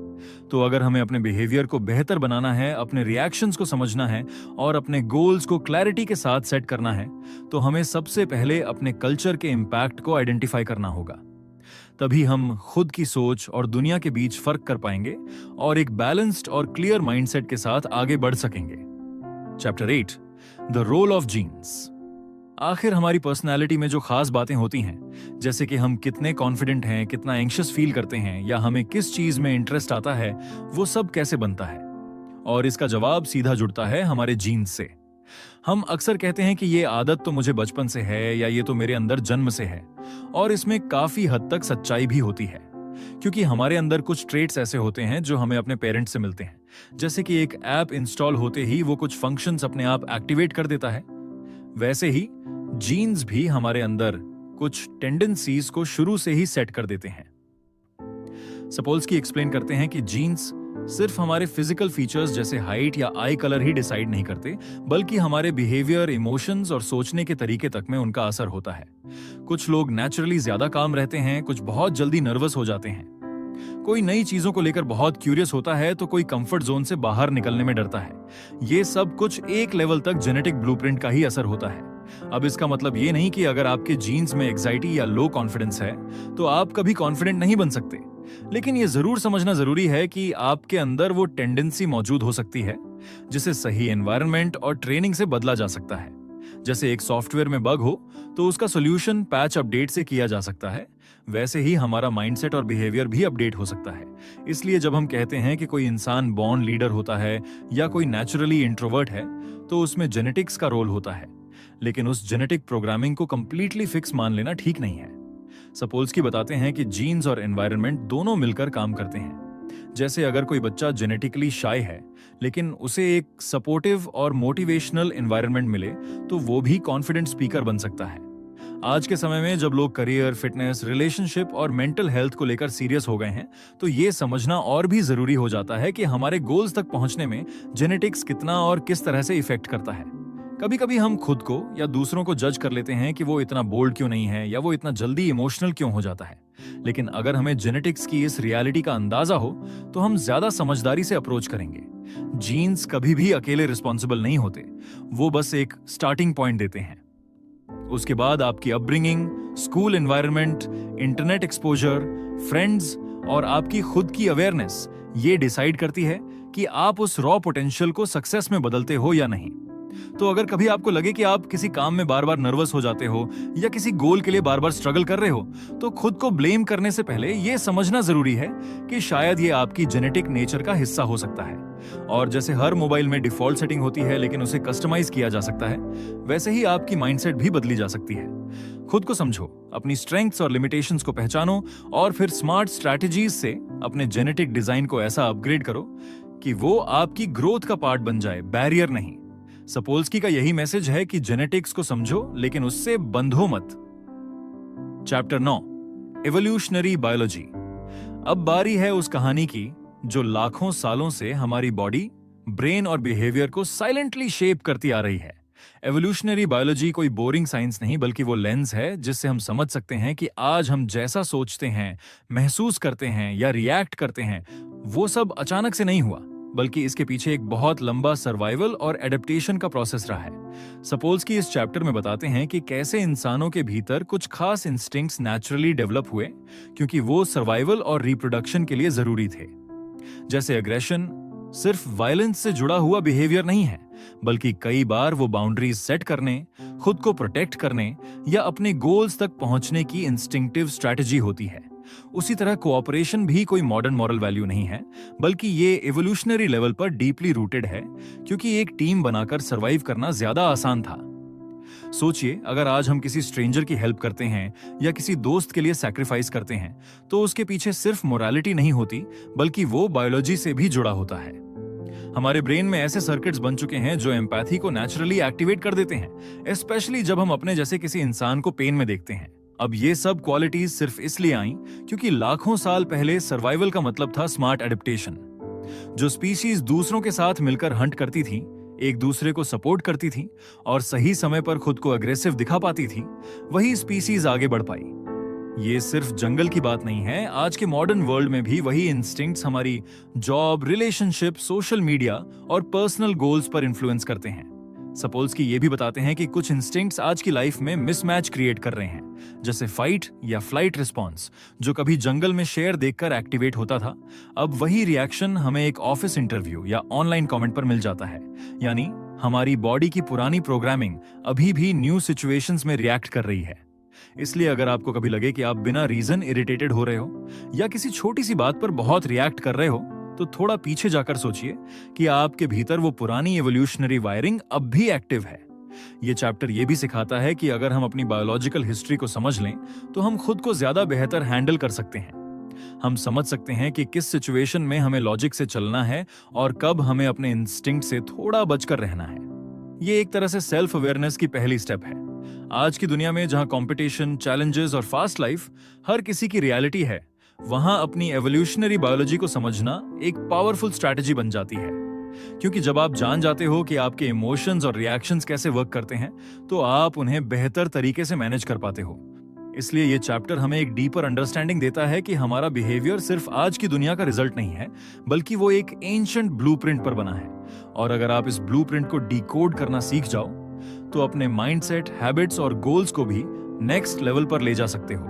तो अगर हमें अपने बिहेवियर को बेहतर बनाना है, अपने रिएक्शंस को समझना है और अपने गोल्स को क्लैरिटी के साथ सेट करना है, तो हमें सबसे पहले अपने कल्चर के इम्पैक्ट को आइडेंटिफाई करना होगा। तभी हम खुद की सोच और दुनिया के बीच फर्क कर पाएंगे और एक बैलेंस्ड और क्लियर माइंडसेट के साथ आगे बढ़ सकेंगे। Chapter 8, the role of genes. आखिर हमारी पर्सनैलिटी में जो खास बातें होती हैं, जैसे कि हम कितने कॉन्फिडेंट हैं, कितना एंग्शियस फील करते हैं या हमें किस चीज में इंटरेस्ट आता है, वो सब कैसे बनता है? और इसका जवाब सीधा जुड़ता है हमारे जीन्स से। हम अक्सर कहते हैं कि ये आदत तो मुझे बचपन से है या ये तो मेरे अंदर जन्म से है, और इसमें काफी हद तक सच्चाई भी होती है, क्योंकि हमारे अंदर कुछ ट्रेट्स ऐसे होते हैं जो हमें अपने पेरेंट्स से मिलते हैं। जैसे कि एक ऐप इंस्टॉल होते ही वो कुछ फंक्शंस अपने आप एक्टिवेट कर देता है, वैसे ही जीन्स भी हमारे अंदर कुछ टेंडेंसीज को शुरू से ही सेट कर देते हैं। सपोज की एक्सप्लेन करते हैं कि जीन्स सिर्फ हमारे फिजिकल फीचर्स जैसे हाइट या आई कलर ही डिसाइड नहीं करते, बल्कि हमारे बिहेवियर, इमोशंस और सोचने के तरीके तक में उनका असर होता है। कुछ लोग नेचुरली ज्यादा काम रहते हैं, कुछ बहुत जल्दी नर्वस हो जाते हैं, कोई नई चीजों को लेकर बहुत क्यूरियस होता है, तो कोई कंफर्ट जोन से बाहर निकलने में डरता है। ये सब कुछ एक लेवल तक जेनेटिक ब्लूप्रिंट का ही असर होता है। अब इसका मतलब ये नहीं कि अगर आपके जीन्स में एंजाइटी या लो कॉन्फिडेंस है तो आप कभी कॉन्फिडेंट नहीं बन सकते, लेकिन ये जरूर समझना जरूरी है कि आपके अंदर वो टेंडेंसी मौजूद हो सकती है, जिसे सही एनवायरनमेंट और ट्रेनिंग से बदला जा सकता है। जैसे एक सॉफ्टवेयर में बग हो तो उसका सॉल्यूशन पैच अपडेट से किया जा सकता है, वैसे ही हमारा माइंडसेट और बिहेवियर भी अपडेट हो सकता है। इसलिए जब हम कहते हैं कि कोई इंसान बॉर्न लीडर होता है या कोई नेचुरली इंट्रोवर्ट है, तो उसमें जेनेटिक्स का रोल होता है, लेकिन उस जेनेटिक प्रोग्रामिंग को कंप्लीटली फिक्स मान लेना ठीक नहीं है। सपोज की बताते हैं कि जीन्स और एनवायरनमेंट दोनों मिलकर काम करते हैं। जैसे अगर कोई बच्चा जेनेटिकली शाय है, लेकिन उसे एक सपोर्टिव और मोटिवेशनल एनवायरनमेंट मिले, तो वो भी कॉन्फिडेंट स्पीकर बन सकता है। आज के समय में जब लोग करियर, फिटनेस, रिलेशनशिप और मेंटल हेल्थ को लेकर सीरियस हो गए हैं, तो ये समझना और भी जरूरी हो जाता है कि हमारे गोल्स तक पहुंचने में जेनेटिक्स कितना और किस तरह से इफेक्ट करता है। कभी कभी हम खुद को या दूसरों को जज कर लेते हैं कि वो इतना बोल्ड क्यों नहीं है या वो इतना जल्दी इमोशनल क्यों हो जाता है, लेकिन अगर हमें जेनेटिक्स की इस रियलिटी का अंदाजा हो तो हम ज्यादा समझदारी से अप्रोच करेंगे। जीन्स कभी भी अकेले रिस्पॉन्सिबल नहीं होते, वो बस एक स्टार्टिंग पॉइंट देते हैं। उसके बाद आपकी upbringing, school environment, internet exposure, friends और आपकी खुद की अवेयरनेस ये डिसाइड करती है कि आप उस रॉ पोटेंशियल को सक्सेस में बदलते हो या नहीं। तो अगर कभी आपको लगे कि आप किसी काम में बार बार नर्वस हो जाते हो या किसी गोल के लिए बार बार स्ट्रगल कर रहे हो, तो खुद को ब्लेम करने से पहले यह समझना जरूरी है कि शायद ये आपकी जेनेटिक नेचर का हिस्सा हो सकता है। और जैसे हर मोबाइल में डिफॉल्ट सेटिंग होती है लेकिन उसे कस्टमाइज किया जा सकता है, वैसे ही आपकी माइंडसेट भी बदली जा सकती है। खुद को समझो, अपनी स्ट्रेंथ्स और लिमिटेशंस को पहचानो और फिर स्मार्ट स्ट्रैटेजीज से अपने जेनेटिक डिजाइन को ऐसा अपग्रेड करो कि वो आपकी ग्रोथ का पार्ट बन जाए, बैरियर नहीं। सपोल्स्की का यही मैसेज है कि जेनेटिक्स को समझो लेकिन उससे बंधो मत। Chapter 9, evolutionary biology. अब बारी है उस कहानी की जो लाखों सालों से हमारी बॉडी, ब्रेन और बिहेवियर को साइलेंटली शेप करती आ रही है। एवोल्यूशनरी बायोलॉजी कोई बोरिंग साइंस नहीं, बल्कि वो लेंस है जिससे हम समझ सकते हैं कि आज हम जैसा सोचते हैं, महसूस करते हैं या रिएक्ट करते हैं, वो सब अचानक से नहीं हुआ, बल्कि इसके पीछे एक बहुत लंबा सर्वाइवल और एडेप्टेशन का प्रोसेस रहा है। सपोल्स्की इस चैप्टर में बताते हैं कि कैसे इंसानों के भीतर कुछ खास इंस्टिंक्ट्स नेचुरली डेवलप हुए, क्योंकि वो सर्वाइवल और रिप्रोडक्शन के लिए जरूरी थे। जैसे एग्रेशन सिर्फ वायलेंस से जुड़ा हुआ बिहेवियर नहीं है, बल्कि कई बार वो बाउंड्रीज सेट करने, खुद को प्रोटेक्ट करने या अपने गोल्स तक पहुंचने की इंस्टिंक्टिव स्ट्रैटेजी होती है। उसी तरह कोऑपरेशन भी कोई मॉडर्न मॉरल वैल्यू नहीं है, बल्कि ये एवोल्यूशनरी लेवल पर डीपली रूटेड है, क्योंकि एक टीम बनाकर सरवाइव करना ज्यादा आसान था। सोचिए, अगर आज हम किसी स्ट्रेंजर की हेल्प करते हैं या किसी दोस्त के लिए सैक्रिफाइस करते हैं, तो उसके पीछे सिर्फ मोरालिटी नहीं होती, बल्कि वो बायोलॉजी से भी जुड़ा होता है। हमारे ब्रेन में ऐसे सर्किट्स बन चुके हैं जो एम्पैथी को नेचुरली एक्टिवेट कर देते हैं, स्पेशली जब हम अपने जैसे किसी इंसान को पेन में देखते हैं। अब ये सब क्वालिटीज सिर्फ इसलिए आई क्योंकि लाखों साल पहले सर्वाइवल का मतलब था स्मार्ट एडेप्टेशन। जो स्पीशीज दूसरों के साथ मिलकर हंट करती थी, एक दूसरे को सपोर्ट करती थी और सही समय पर खुद को अग्रेसिव दिखा पाती थी, वही स्पीशीज आगे बढ़ पाई। ये सिर्फ जंगल की बात नहीं है, आज के मॉडर्न वर्ल्ड में भी वही इंस्टिंक्ट्स हमारी जॉब, रिलेशनशिप, सोशल मीडिया और पर्सनल गोल्स पर इन्फ्लुएंस करते हैं। सपोल्स्की ये भी बताते हैं कि कुछ इंस्टिंक्ट्स आज की लाइफ में मिसमैच क्रिएट कर रहे हैं, जैसे फाइट या फ्लाइट रिस्पॉन्स, जो कभी जंगल में शेर देखकर एक्टिवेट होता था, अब वही रिएक्शन हमें एक ऑफिस इंटरव्यू या ऑनलाइन कमेंट पर मिल जाता है। यानी हमारी बॉडी की पुरानी प्रोग्रामिंग अभी भी न्यू सिचुएशंस में रिएक्ट कर रही है। इसलिए अगर आपको कभी लगे कि आप बिना रीजन इरिटेटेड हो रहे हो या किसी छोटी सी बात पर बहुत रिएक्ट कर रहे हो, तो थोड़ा पीछे जाकर सोचिए कि आपके भीतर वो पुरानी एवोल्यूशनरी वायरिंग अब भी एक्टिव है। ये चैप्टर ये भी सिखाता है कि अगर हम अपनी बायोलॉजिकल हिस्ट्री को समझ लें, तो हम खुद को ज्यादा बेहतर हैंडल कर सकते हैं। हम समझ सकते हैं कि किस सिचुएशन में हमें लॉजिक से चलना है और कब हमें अपने इंस्टिंक्ट से थोड़ा बचकर रहना है। ये एक तरह से सेल्फ अवेयरनेस की पहली स्टेप है। आज की दुनिया में जहां कंपटीशन, चैलेंजेस और फास्ट लाइफ हर किसी की रियलिटी है, वहां अपनी एवोल्यूशनरी बायोलॉजी को समझना एक पावरफुल स्ट्रैटेजी बन जाती है। क्योंकि जब आप जान जाते हो कि आपके इमोशंस और रिएक्शंस कैसे वर्क करते हैं, तो आप उन्हें बेहतर तरीके से मैनेज कर पाते हो। इसलिए ये चैप्टर हमें एक डीपर अंडरस्टैंडिंग देता है कि हमारा बिहेवियर सिर्फ आज की दुनिया का रिजल्ट नहीं है, बल्कि वो एक एंशिएंट ब्लूप्रिंट पर बना है। और अगर आप इस ब्लूप्रिंट को डिकोड करना सीख जाओ, तो अपने माइंडसेट, हैबिट्स और गोल्स को भी नेक्स्ट लेवल पर ले जा सकते हो।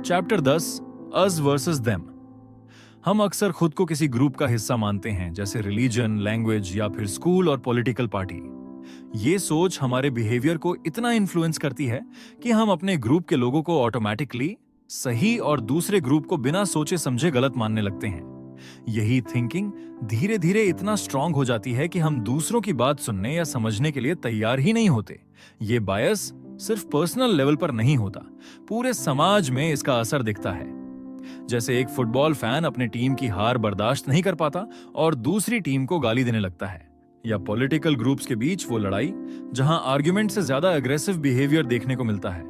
Chapter 10, us versus them. हम अक्सर खुद को किसी ग्रुप का हिस्सा मानते हैं, जैसे रिलीजन, लैंग्वेज या फिर स्कूल और पॉलिटिकल पार्टी। ये सोच हमारे बिहेवियर को इतना इन्फ्लुएंस करती है कि हम अपने ग्रुप के लोगों को ऑटोमेटिकली सही और दूसरे ग्रुप को बिना सोचे समझे गलत मानने लगते हैं। यही थिंकिंग धीरे धीरे इतना स्ट्रांग हो जाती है कि हम दूसरों की बात सुनने या समझने के लिए तैयार ही नहीं होते। ये बायस सिर्फ पर्सनल लेवल पर नहीं होता, पूरे समाज में इसका असर दिखता है। जैसे एक फुटबॉल फैन अपने टीम की हार बर्दाश्त नहीं कर पाता और दूसरी टीम को गाली देने लगता है, या पॉलिटिकल ग्रुप्स के बीच वो लड़ाई जहां आर्ग्यूमेंट से ज्यादा एग्रेसिव बिहेवियर देखने को मिलता है।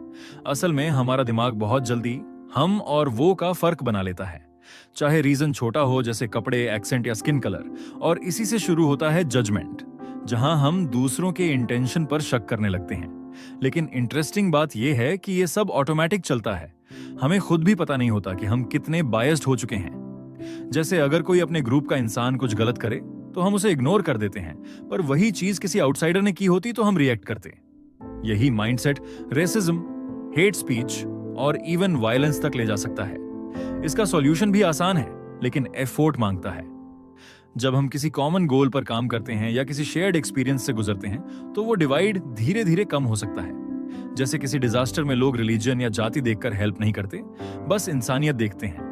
असल में हमारा दिमाग बहुत जल्दी हम और वो का फर्क बना लेता है, चाहे रीजन छोटा हो जैसे कपड़े, एक्सेंट या स्किन कलर, और इसी से शुरू होता है जजमेंट, जहां हम दूसरों के इंटेंशन पर शक करने लगते हैं। लेकिन इंटरेस्टिंग बात यह है कि यह सब ऑटोमेटिक चलता है, हमें खुद भी पता नहीं होता कि हम कितने बायस्ड हो चुके हैं। जैसे अगर कोई अपने ग्रुप का इंसान कुछ गलत करे तो हम उसे इग्नोर कर देते हैं, पर वही चीज किसी आउटसाइडर ने की होती तो हम रिएक्ट करते। यही माइंडसेट रेसिज्म, हेट स्पीच और इवन वायलेंस तक ले जा सकता है। इसका सॉल्यूशन भी आसान है, लेकिन एफर्ट मांगता है। जब हम किसी कॉमन गोल पर काम करते हैं या किसी शेयर्ड एक्सपीरियंस से गुजरते हैं, तो वो डिवाइड धीरे धीरे कम हो सकता है। जैसे किसी डिजास्टर में लोग रिलीजन या जाति देखकर हेल्प नहीं करते, बस इंसानियत देखते हैं।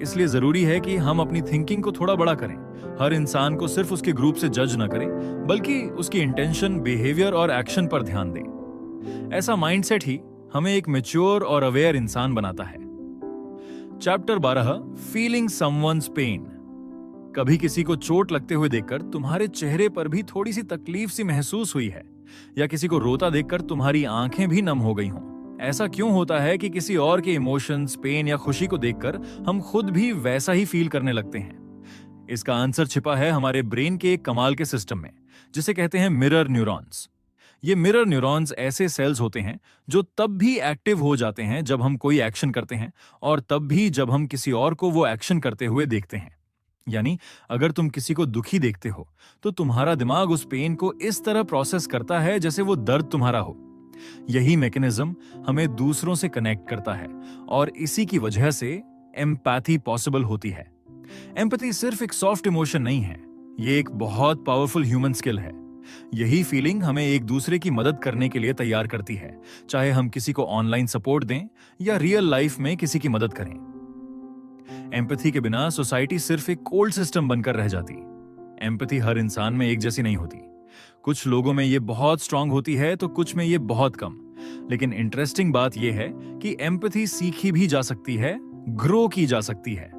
इसलिए जरूरी है कि हम अपनी थिंकिंग को थोड़ा बड़ा करें, हर इंसान को सिर्फ उसके ग्रुप से जज न करें, बल्कि उसकी इंटेंशन, बिहेवियर और एक्शन पर ध्यान दें। ऐसा माइंडसेट ही हमें एक मैच्योर और अवेयर इंसान बनाता है। Chapter 12, feeling someone's pain. कभी किसी को चोट लगते हुए देखकर तुम्हारे चेहरे पर भी थोड़ी सी तकलीफ सी महसूस हुई है, या किसी को रोता देखकर तुम्हारी आंखें भी नम हो गई हों? ऐसा क्यों होता है कि किसी और के इमोशंस, पेन या खुशी को देखकर हम खुद भी वैसा ही फील करने लगते हैं? इसका आंसर छिपा है हमारे ब्रेन के एक कमाल के सिस्टम में, जिसे कहते हैं मिरर न्यूरॉन्स। ये मिरर न्यूरॉन्स ऐसे सेल्स होते हैं जो तब भी एक्टिव हो जाते हैं जब हम कोई एक्शन करते हैं, और तब भी जब हम किसी और को वो एक्शन करते हुए देखते हैं। यानी अगर तुम किसी को दुखी देखते हो तो तुम्हारा दिमाग उस पेन को इस तरह प्रोसेस करता है जैसे वो दर्द तुम्हारा हो। यही मैकेनिज्म हमें दूसरों से कनेक्ट करता है, और इसी की वजह से एम्पैथी पॉसिबल होती है। एम्पैथी सिर्फ एक सॉफ्ट इमोशन नहीं है, ये एक बहुत पावरफुल ह्यूमन स्किल है। यही फीलिंग हमें एक दूसरे की मदद करने के लिए तैयार करती है, चाहे हम किसी को ऑनलाइन सपोर्ट दें या रियल लाइफ में किसी की मदद करें। एम्पैथी के बिना सोसाइटी सिर्फ एक कोल्ड सिस्टम बनकर रह जाती। एम्पैथी हर इंसान में एक जैसी नहीं होती। कुछ लोगों में ये बहुत स्ट्रांग होती है तो कुछ में ये बहुत कम। लेकिन इंटरेस्टिंग बात यह है कि एम्पैथी सीखी भी जा सकती है, ग्रो की जा सकती है।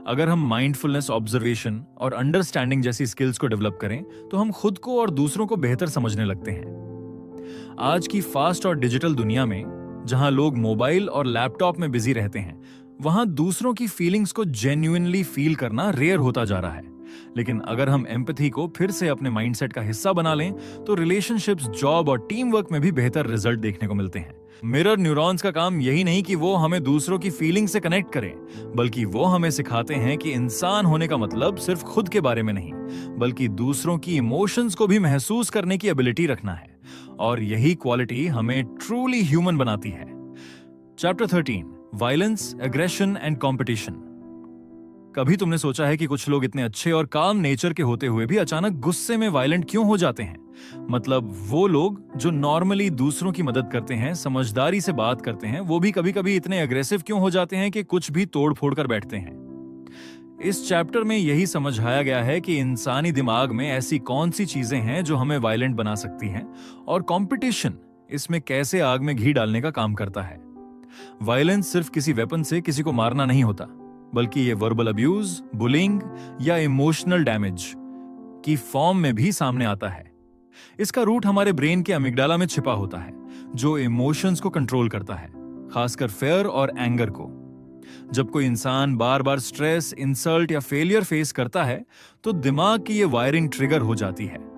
अगर हम माइंडफुलनेस, ऑब्जर्वेशन और अंडरस्टैंडिंग जैसी स्किल्स को डेवलप करें तो हम खुद को और दूसरों को बेहतर समझने लगते हैं। आज की फास्ट और डिजिटल दुनिया में जहां लोग मोबाइल और लैपटॉप में बिजी रहते हैं, वहां दूसरों की फीलिंग्स को जेन्युइनली फील करना रेयर होता जा रहा है। लेकिन अगर हम एम्पैथी को फिर से अपने माइंडसेट का हिस्सा बना लें तो रिलेशनशिप्स, जॉब और टीम वर्क में भी बेहतर रिजल्ट देखने को मिलते हैं। मिरर न्यूरॉन्स का काम यही नहीं कि वो हमें दूसरों की फीलिंग से कनेक्ट करें, बल्कि वो हमें सिखाते हैं कि इंसान होने का मतलब सिर्फ खुद के बारे में नहीं, बल्कि दूसरों की इमोशंस को भी महसूस करने की एबिलिटी रखना है। और यही क्वालिटी हमें ट्रूली ह्यूमन बनाती है। Chapter 13, violence, aggression and competition. कभी तुमने सोचा है कि कुछ लोग इतने अच्छे और काम नेचर के होते हुए भी अचानक गुस्से में वायलेंट क्यों हो जाते हैं? मतलब वो लोग जो नॉर्मली दूसरों की मदद करते हैं, समझदारी से बात करते हैं, वो भी कभी कभी इतने अग्रेसिव क्यों हो जाते हैं कि कुछ भी तोड़ फोड़ कर बैठते हैं। इस चैप्टर में यही समझाया गया है कि इंसानी दिमाग में ऐसी कौन सी चीजें हैं जो हमें वायलेंट बना सकती हैं, और कंपटीशन इसमें कैसे आग में घी डालने का काम करता है। वायलेंस सिर्फ किसी वेपन से किसी को मारना नहीं होता, बल्कि ये वर्बल अब्यूज, बुलिंग या इमोशनल डैमेज की फॉर्म में भी सामने आता है। इसका रूट हमारे ब्रेन के अमिगडाला में छिपा होता है, जो इमोशंस को कंट्रोल करता है, खासकर फेयर और एंगर को। जब कोई इंसान बार बार स्ट्रेस, इंसल्ट या फेलियर फेस करता है तो दिमाग की ये वायरिंग ट्रिगर हो जाती है।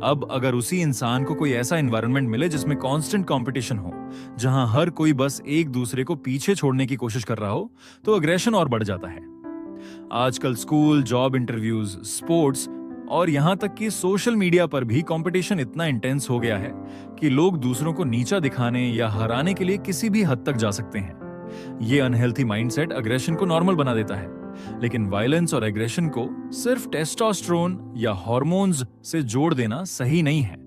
अब अगर उसी इंसान को कोई ऐसा एनवायरनमेंट मिले जिसमें कांस्टेंट कंपटीशन हो, जहां हर कोई बस एक दूसरे को पीछे छोड़ने की कोशिश कर रहा हो, तो अग्रेशन और बढ़ जाता है। आजकल स्कूल, जॉब इंटरव्यूज, स्पोर्ट्स और यहां तक कि सोशल मीडिया पर भी कंपटीशन इतना इंटेंस हो गया है कि लोग दूसरों को नीचा दिखाने या हराने के लिए किसी भी हद तक जा सकते हैं। ये अनहेल्थी माइंडसेट अग्रेशन को नॉर्मल बना देता है। लेकिन वायलेंस और एग्रेशन को सिर्फ टेस्टोस्टेरोन या हार्मोन्स से जोड़ देना सही नहीं है।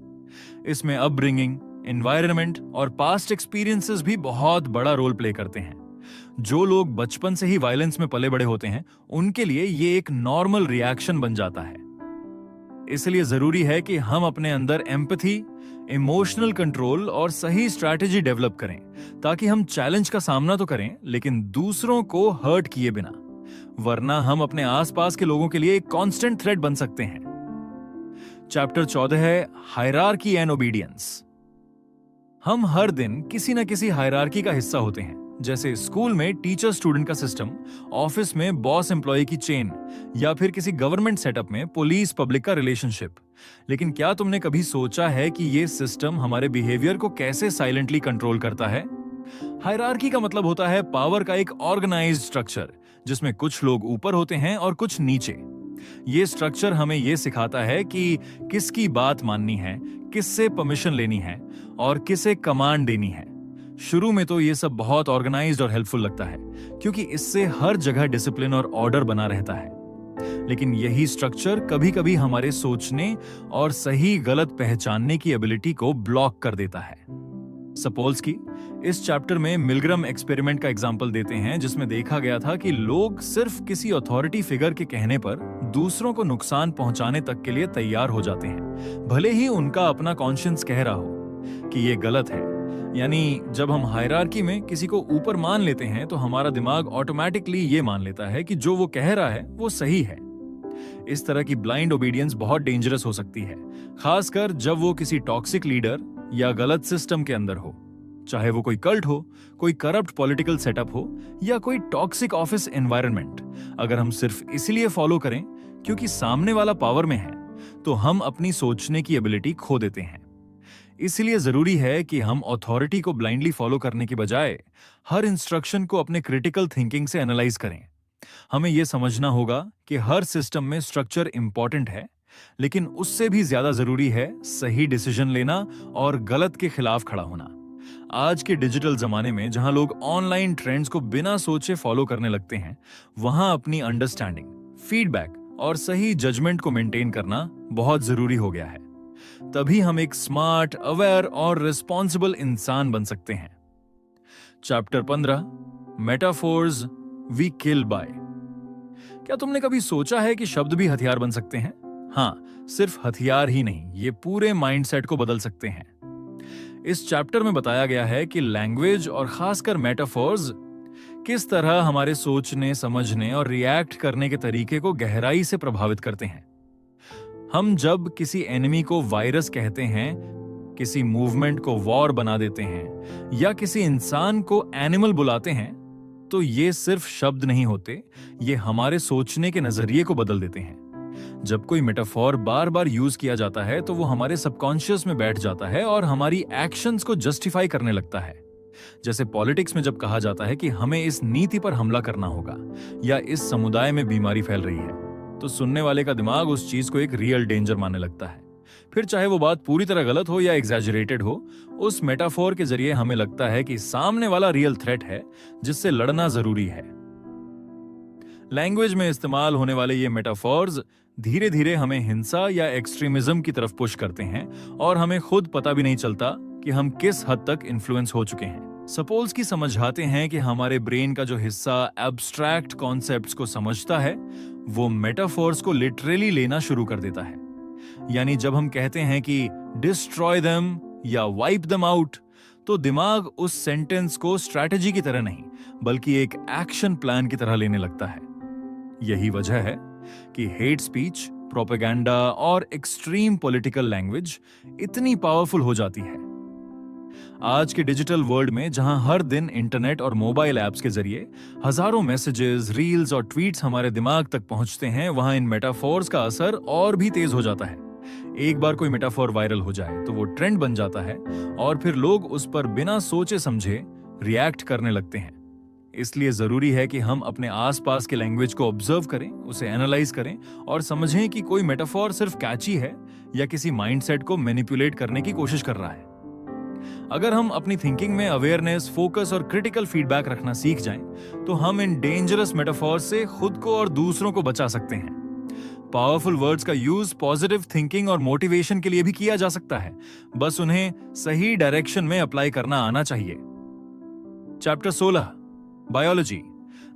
इसमें अपब्रिंगिंग, एनवायरनमेंट और पास्ट एक्सपीरियंसेस भी बहुत बड़ा रोल प्ले करते हैं। जो लोग बचपन से ही वायलेंस में पले बड़े होते हैं, उनके लिए ये एक नॉर्मल रिएक्शन बन जाता है। इसलिए जरूरी है कि हम अपने अंदर एम्पैथी, इमोशनल कंट्रोल और सही स्ट्रैटेजी डेवलप करें, ताकि हम चैलेंज का सामना तो करें लेकिन दूसरों को हर्ट किए बिना, वरना हम अपने आसपास के लोगों के लिए एक कांस्टेंट थ्रेट बन सकते हैं। चैप्टर 14 है हायरार्की एंड ओबीडियंस। हम हर दिन किसी न किसी हायरार्की का हिस्सा होते हैं, जैसे स्कूल में टीचर स्टूडेंट का सिस्टम, ऑफिस में बॉस एम्प्लॉय की चेन, या फिर किसी गवर्नमेंट सेटअप में पुलिस पब्लिक का रिलेशनशिप। लेकिन क्या तुमने कभी सोचा है कि ये सिस्टम हमारे बिहेवियर को कैसे साइलेंटली कंट्रोल करता है? हायरार्की का मतलब होता है पावर का एक ऑर्गेनाइज्ड स्ट्रक्चर, जिसमें कुछ लोग ऊपर होते हैं और कुछ नीचे। ये स्ट्रक्चर हमें ये सिखाता है कि किसकी बात माननी है, किससे परमिशन लेनी है और किसे कमांड देनी है। शुरू में तो ये सब बहुत ऑर्गेनाइज्ड और हेल्पफुल लगता है, क्योंकि इससे हर जगह डिसिप्लिन और ऑर्डर बना रहता है। लेकिन यही स्ट्रक्चर कभी-कभी हमारे सोचने और सही गलत पहचानने की एबिलिटी को ब्लॉक कर देता है। सपोल्स्की इस चैप्टर में मिलग्रम एक्सपेरिमेंट का एग्जाम्पल देते हैं, जिसमें देखा गया था कि लोग सिर्फ किसी अथॉरिटी फिगर के कहने पर दूसरों को नुकसान पहुंचाने तक के लिए तैयार हो जाते हैं, भले ही उनका अपना कॉन्शियंस कह रहा हो कि ये गलत है। यानी जब हम हायरार्की में किसी को ऊपर मान लेते हैं तो हमारा दिमाग ऑटोमेटिकली ये मान लेता है कि जो वो कह रहा है वो सही है। इस तरह की ब्लाइंड ओबीडियंस बहुत डेंजरस हो सकती है, खासकर जब वो किसी टॉक्सिक लीडर या गलत सिस्टम के अंदर हो, चाहे वो कोई कल्ट हो, कोई करप्ट पॉलिटिकल सेटअप हो या कोई टॉक्सिक ऑफिस एनवायरनमेंट। अगर हम सिर्फ इसलिए फॉलो करें क्योंकि सामने वाला पावर में है, तो हम अपनी सोचने की एबिलिटी खो देते हैं। इसलिए जरूरी है कि हम अथॉरिटी को ब्लाइंडली फॉलो करने की बजाय हर इंस्ट्रक्शन को अपने क्रिटिकल थिंकिंग से एनालाइज करें। हमें यह समझना होगा कि हर सिस्टम में स्ट्रक्चर इंपॉर्टेंट है, लेकिन उससे भी ज्यादा जरूरी है सही डिसीजन लेना और गलत के खिलाफ खड़ा होना। आज के डिजिटल जमाने में जहां लोग ऑनलाइन ट्रेंड्स को बिना सोचे फॉलो करने लगते हैं, वहां अपनी अंडरस्टैंडिंग, फीडबैक और सही जजमेंट को मेंटेन करना बहुत जरूरी हो गया है। तभी हम एक स्मार्ट, अवेयर और रिस्पॉन्सिबल इंसान बन सकते हैं। Chapter 15, metaphors we kill by. क्या तुमने कभी सोचा है कि शब्द भी हथियार बन सकते हैं? हाँ, सिर्फ हथियार ही नहीं, ये पूरे माइंडसेट को बदल सकते हैं। इस चैप्टर में बताया गया है कि लैंग्वेज और खासकर मेटाफोर्स किस तरह हमारे सोचने, समझने और रिएक्ट करने के तरीके को गहराई से प्रभावित करते हैं। हम जब किसी एनिमी को वायरस कहते हैं, किसी मूवमेंट को वॉर बना देते हैं या किसी इंसान को एनिमल बुलाते हैं, तो ये सिर्फ शब्द नहीं होते, ये हमारे सोचने के नजरिए को बदल देते हैं। जब कोई मेटाफोर बार बार यूज किया जाता है तो वो हमारे सबकॉन्शियस में बैठ जाता है और हमारी एक्शंस को जस्टिफाई करने लगता है। जैसे पॉलिटिक्स में जब कहा जाता है कि हमें इस नीति पर हमला करना होगा या इस समुदाय में बीमारी फैल रही है, तो सुनने वाले का दिमाग उस चीज को एक रियल डेंजर मानने लगता है। फिर चाहे वो बात पूरी तरह गलत हो या एग्जैजरेटेड हो, उस मेटाफोर के जरिए हमें लगता है कि सामने वाला रियल थ्रेट है जिससे लड़ना जरूरी है। लैंग्वेज में इस्तेमाल होने वाले ये मेटाफोर्स धीरे धीरे हमें हिंसा या एक्सट्रीमिज्म की तरफ पुश करते हैं और हमें खुद पता भी नहीं चलता कि हम किस हद तक इन्फ्लुएंस हो चुके हैं। सपोज की समझाते हैं कि हमारे ब्रेन का जो हिस्सा एब्स्ट्रैक्ट कॉन्सेप्ट्स को समझता है, वो मेटाफोर्स को लिटरली लेना शुरू कर देता है। यानी जब हम कहते हैं कि डिस्ट्रॉय देम या वाइप देम आउट, तो दिमाग उस सेंटेंस को स्ट्रैटेजी की तरह नहीं बल्कि एक एक्शन प्लान की तरह लेने लगता है। यही वजह है कि हेट स्पीच, प्रोपेगेंडा और एक्सट्रीम पॉलिटिकल लैंग्वेज इतनी पावरफुल हो जाती है। आज के डिजिटल वर्ल्ड में जहां हर दिन इंटरनेट और मोबाइल ऐप्स के जरिए हजारों मैसेजेस, रील्स और ट्वीट्स हमारे दिमाग तक पहुंचते हैं, वहां इन मेटाफोर्स का असर और भी तेज हो जाता है। एक बार कोई मेटाफोर वायरल हो जाए तो वो ट्रेंड बन जाता है और फिर लोग उस पर बिना सोचे समझे रिएक्ट करने लगते हैं। इसलिए जरूरी है कि हम अपने आसपास के लैंग्वेज को ऑब्जर्व करें, उसे एनालाइज करें और समझें कि कोई मेटाफोर सिर्फ कैची है या किसी माइंडसेट को मैनिपुलेट करने की कोशिश कर रहा है। अगर हम अपनी थिंकिंग में अवेयरनेस, फोकस और क्रिटिकल फीडबैक रखना सीख जाएं, तो हम इन डेंजरस मेटाफोर से खुद को और दूसरों को बचा सकते हैं। पावरफुल वर्ड्स का यूज पॉजिटिव थिंकिंग और मोटिवेशन के लिए भी किया जा सकता है, बस उन्हें सही डायरेक्शन में अप्लाई करना आना चाहिए। Chapter 16, biology,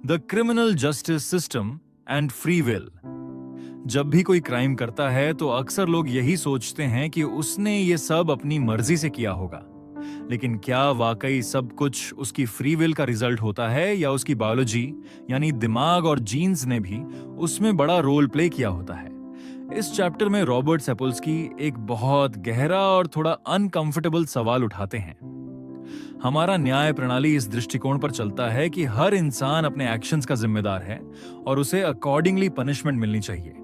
the criminal justice system and free will. जब भी कोई क्राइम करता है तो अक्सर लोग यही सोचते हैं कि उसने ये सब अपनी मर्जी से किया होगा, लेकिन क्या वाकई सब कुछ उसकी फ्री विल का रिजल्ट होता है या उसकी बायोलॉजी यानी दिमाग और जीन्स ने भी उसमें बड़ा रोल प्ले किया होता है? इस चैप्टर में रॉबर्ट सैपोल्स्की एक बहुत गहरा और थोड़ा अनकंफर्टेबल सवाल उठाते हैं। हमारा न्याय प्रणाली इस दृष्टिकोण पर चलता है कि हर इंसान अपने एक्शंस का जिम्मेदार है और उसे अकॉर्डिंगली पनिशमेंट मिलनी चाहिए,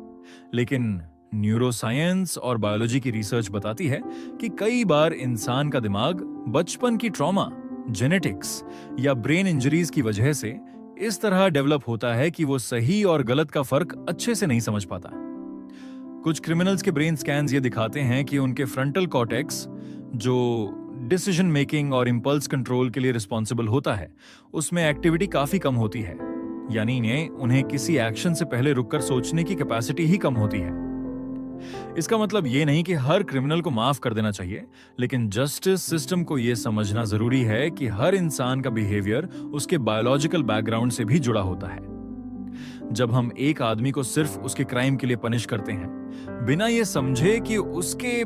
लेकिन न्यूरोसाइंस और बायोलॉजी की रिसर्च बताती है कि कई बार इंसान का दिमाग बचपन की ट्रॉमा, जेनेटिक्स या ब्रेन इंजरीज की वजह से इस तरह डेवलप होता है कि वो सही और गलत का फर्क अच्छे से नहीं समझ पाता। कुछ क्रिमिनल्स के ब्रेन स्कैन्स ये दिखाते हैं कि उनके फ्रंटल कॉर्टेक्स, जो डिसीजन मेकिंग और इंपल्स कंट्रोल के लिए रिस्पॉन्सिबल होता है, उसमें एक्टिविटी काफी कम होती है। यानी उन्हें किसी एक्शन से पहले रुककर सोचने की कैपेसिटी ही कम होती है। इसका मतलब ये नहीं कि हर क्रिमिनल को माफ कर देना चाहिए, लेकिन जस्टिस सिस्टम को यह समझना जरूरी है कि हर इंसान का बिहेवियर उसके बायोलॉजिकल बैकग्राउंड से भी जुड़ा होता है। जब हम एक आदमी को सिर्फ उसके क्राइम के लिए पनिश करते हैं, बिना ये समझे कि उसके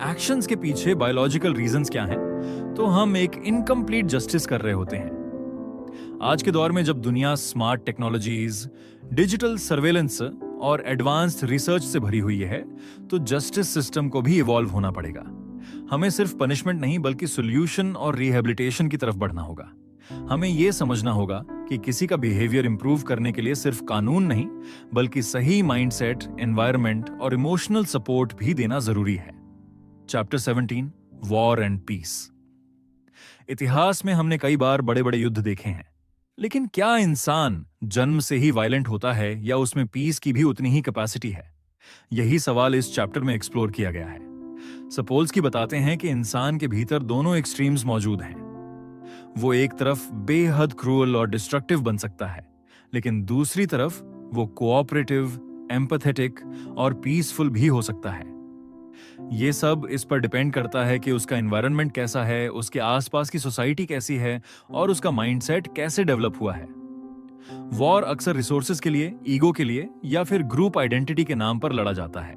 एक्शंस के पीछे बायोलॉजिकल रीजंस क्या हैं, तो हम एक इनकम्प्लीट जस्टिस कर रहे होते हैं। आज के दौर में जब दुनिया स्मार्ट टेक्नोलॉजीज, डिजिटल सर्वेलेंस और एडवांस्ड रिसर्च से भरी हुई है, तो जस्टिस सिस्टम को भी इवॉल्व होना पड़ेगा। हमें सिर्फ पनिशमेंट नहीं बल्कि सॉल्यूशन और रिहेबिलिटेशन की तरफ बढ़ना होगा। हमें यह समझना होगा कि किसी का बिहेवियर इंप्रूव करने के लिए सिर्फ कानून नहीं, बल्कि सही माइंडसेट, एनवायरनमेंट और इमोशनल सपोर्ट भी देना जरूरी है। Chapter 17, war and peace. इतिहास में हमने कई बार बड़े बड़े युद्ध देखे हैं, लेकिन क्या इंसान जन्म से ही वायलेंट होता है या उसमें पीस की भी उतनी ही कैपेसिटी है? यही सवाल इस चैप्टर में एक्सप्लोर किया गया है। सपोल्स्की बताते हैं कि इंसान के भीतर दोनों एक्सट्रीम्स मौजूद हैं। वो एक तरफ बेहद क्रूअल और डिस्ट्रक्टिव बन सकता है, लेकिन दूसरी तरफ वो कोऑपरेटिव, एम्पैथेटिक और पीसफुल भी हो सकता है। ये सब इस पर डिपेंड करता है कि उसका एनवायरनमेंट कैसा है, उसके आसपास की सोसाइटी कैसी है और उसका माइंडसेट कैसे डेवलप हुआ है। वॉर अक्सर रिसोर्सेज के लिए, ईगो के लिए या फिर ग्रुप आइडेंटिटी के नाम पर लड़ा जाता है।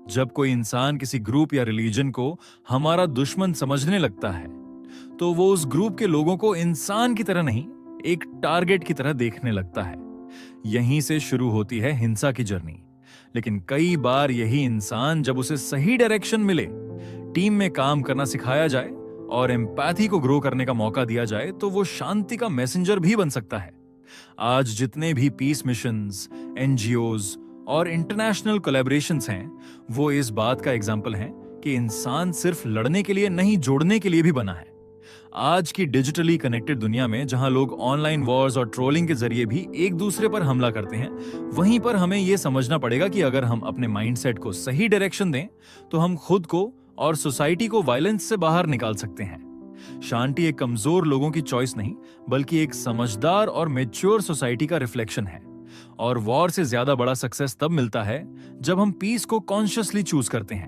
जब कोई इंसान किसी ग्रुप या रिलीजन को हमारा दुश्मन समझने लगता है, तो वो उस ग्रुप के लोगों को इंसान की तरह नहीं, एक टारगेट की तरह देखने लगता है। यहीं से शुरू होती है हिंसा की जर्नी। लेकिन कई बार यही इंसान, जब उसे सही डायरेक्शन मिले, टीम में काम करना सिखाया जाए और एम्पैथी को ग्रो करने का मौका दिया जाए, तो वो शांति का मैसेंजर भी बन सकता है। आज जितने भी पीस मिशंस, एनजीओज और इंटरनेशनल कोलैबोरेशंस हैं, वो इस बात का एग्जाम्पल हैं कि इंसान सिर्फ लड़ने के लिए नहीं, जोड़ने के लिए भी बना है। आज की डिजिटली कनेक्टेड दुनिया में, जहां लोग ऑनलाइन वॉर्स और ट्रोलिंग के जरिए भी एक दूसरे पर हमला करते हैं, वहीं पर हमें यह समझना पड़ेगा कि अगर हम अपने माइंडसेट को सही डायरेक्शन दें, तो हम खुद को और सोसाइटी को वायलेंस से बाहर निकाल सकते हैं। शांति एक कमजोर लोगों की चॉइस नहीं, बल्कि एक समझदार और मैच्योर सोसाइटी का रिफ्लेक्शन है। और वॉर से ज्यादा बड़ा सक्सेस तब मिलता है जब हम पीस को कॉन्शियसली चूज करते हैं।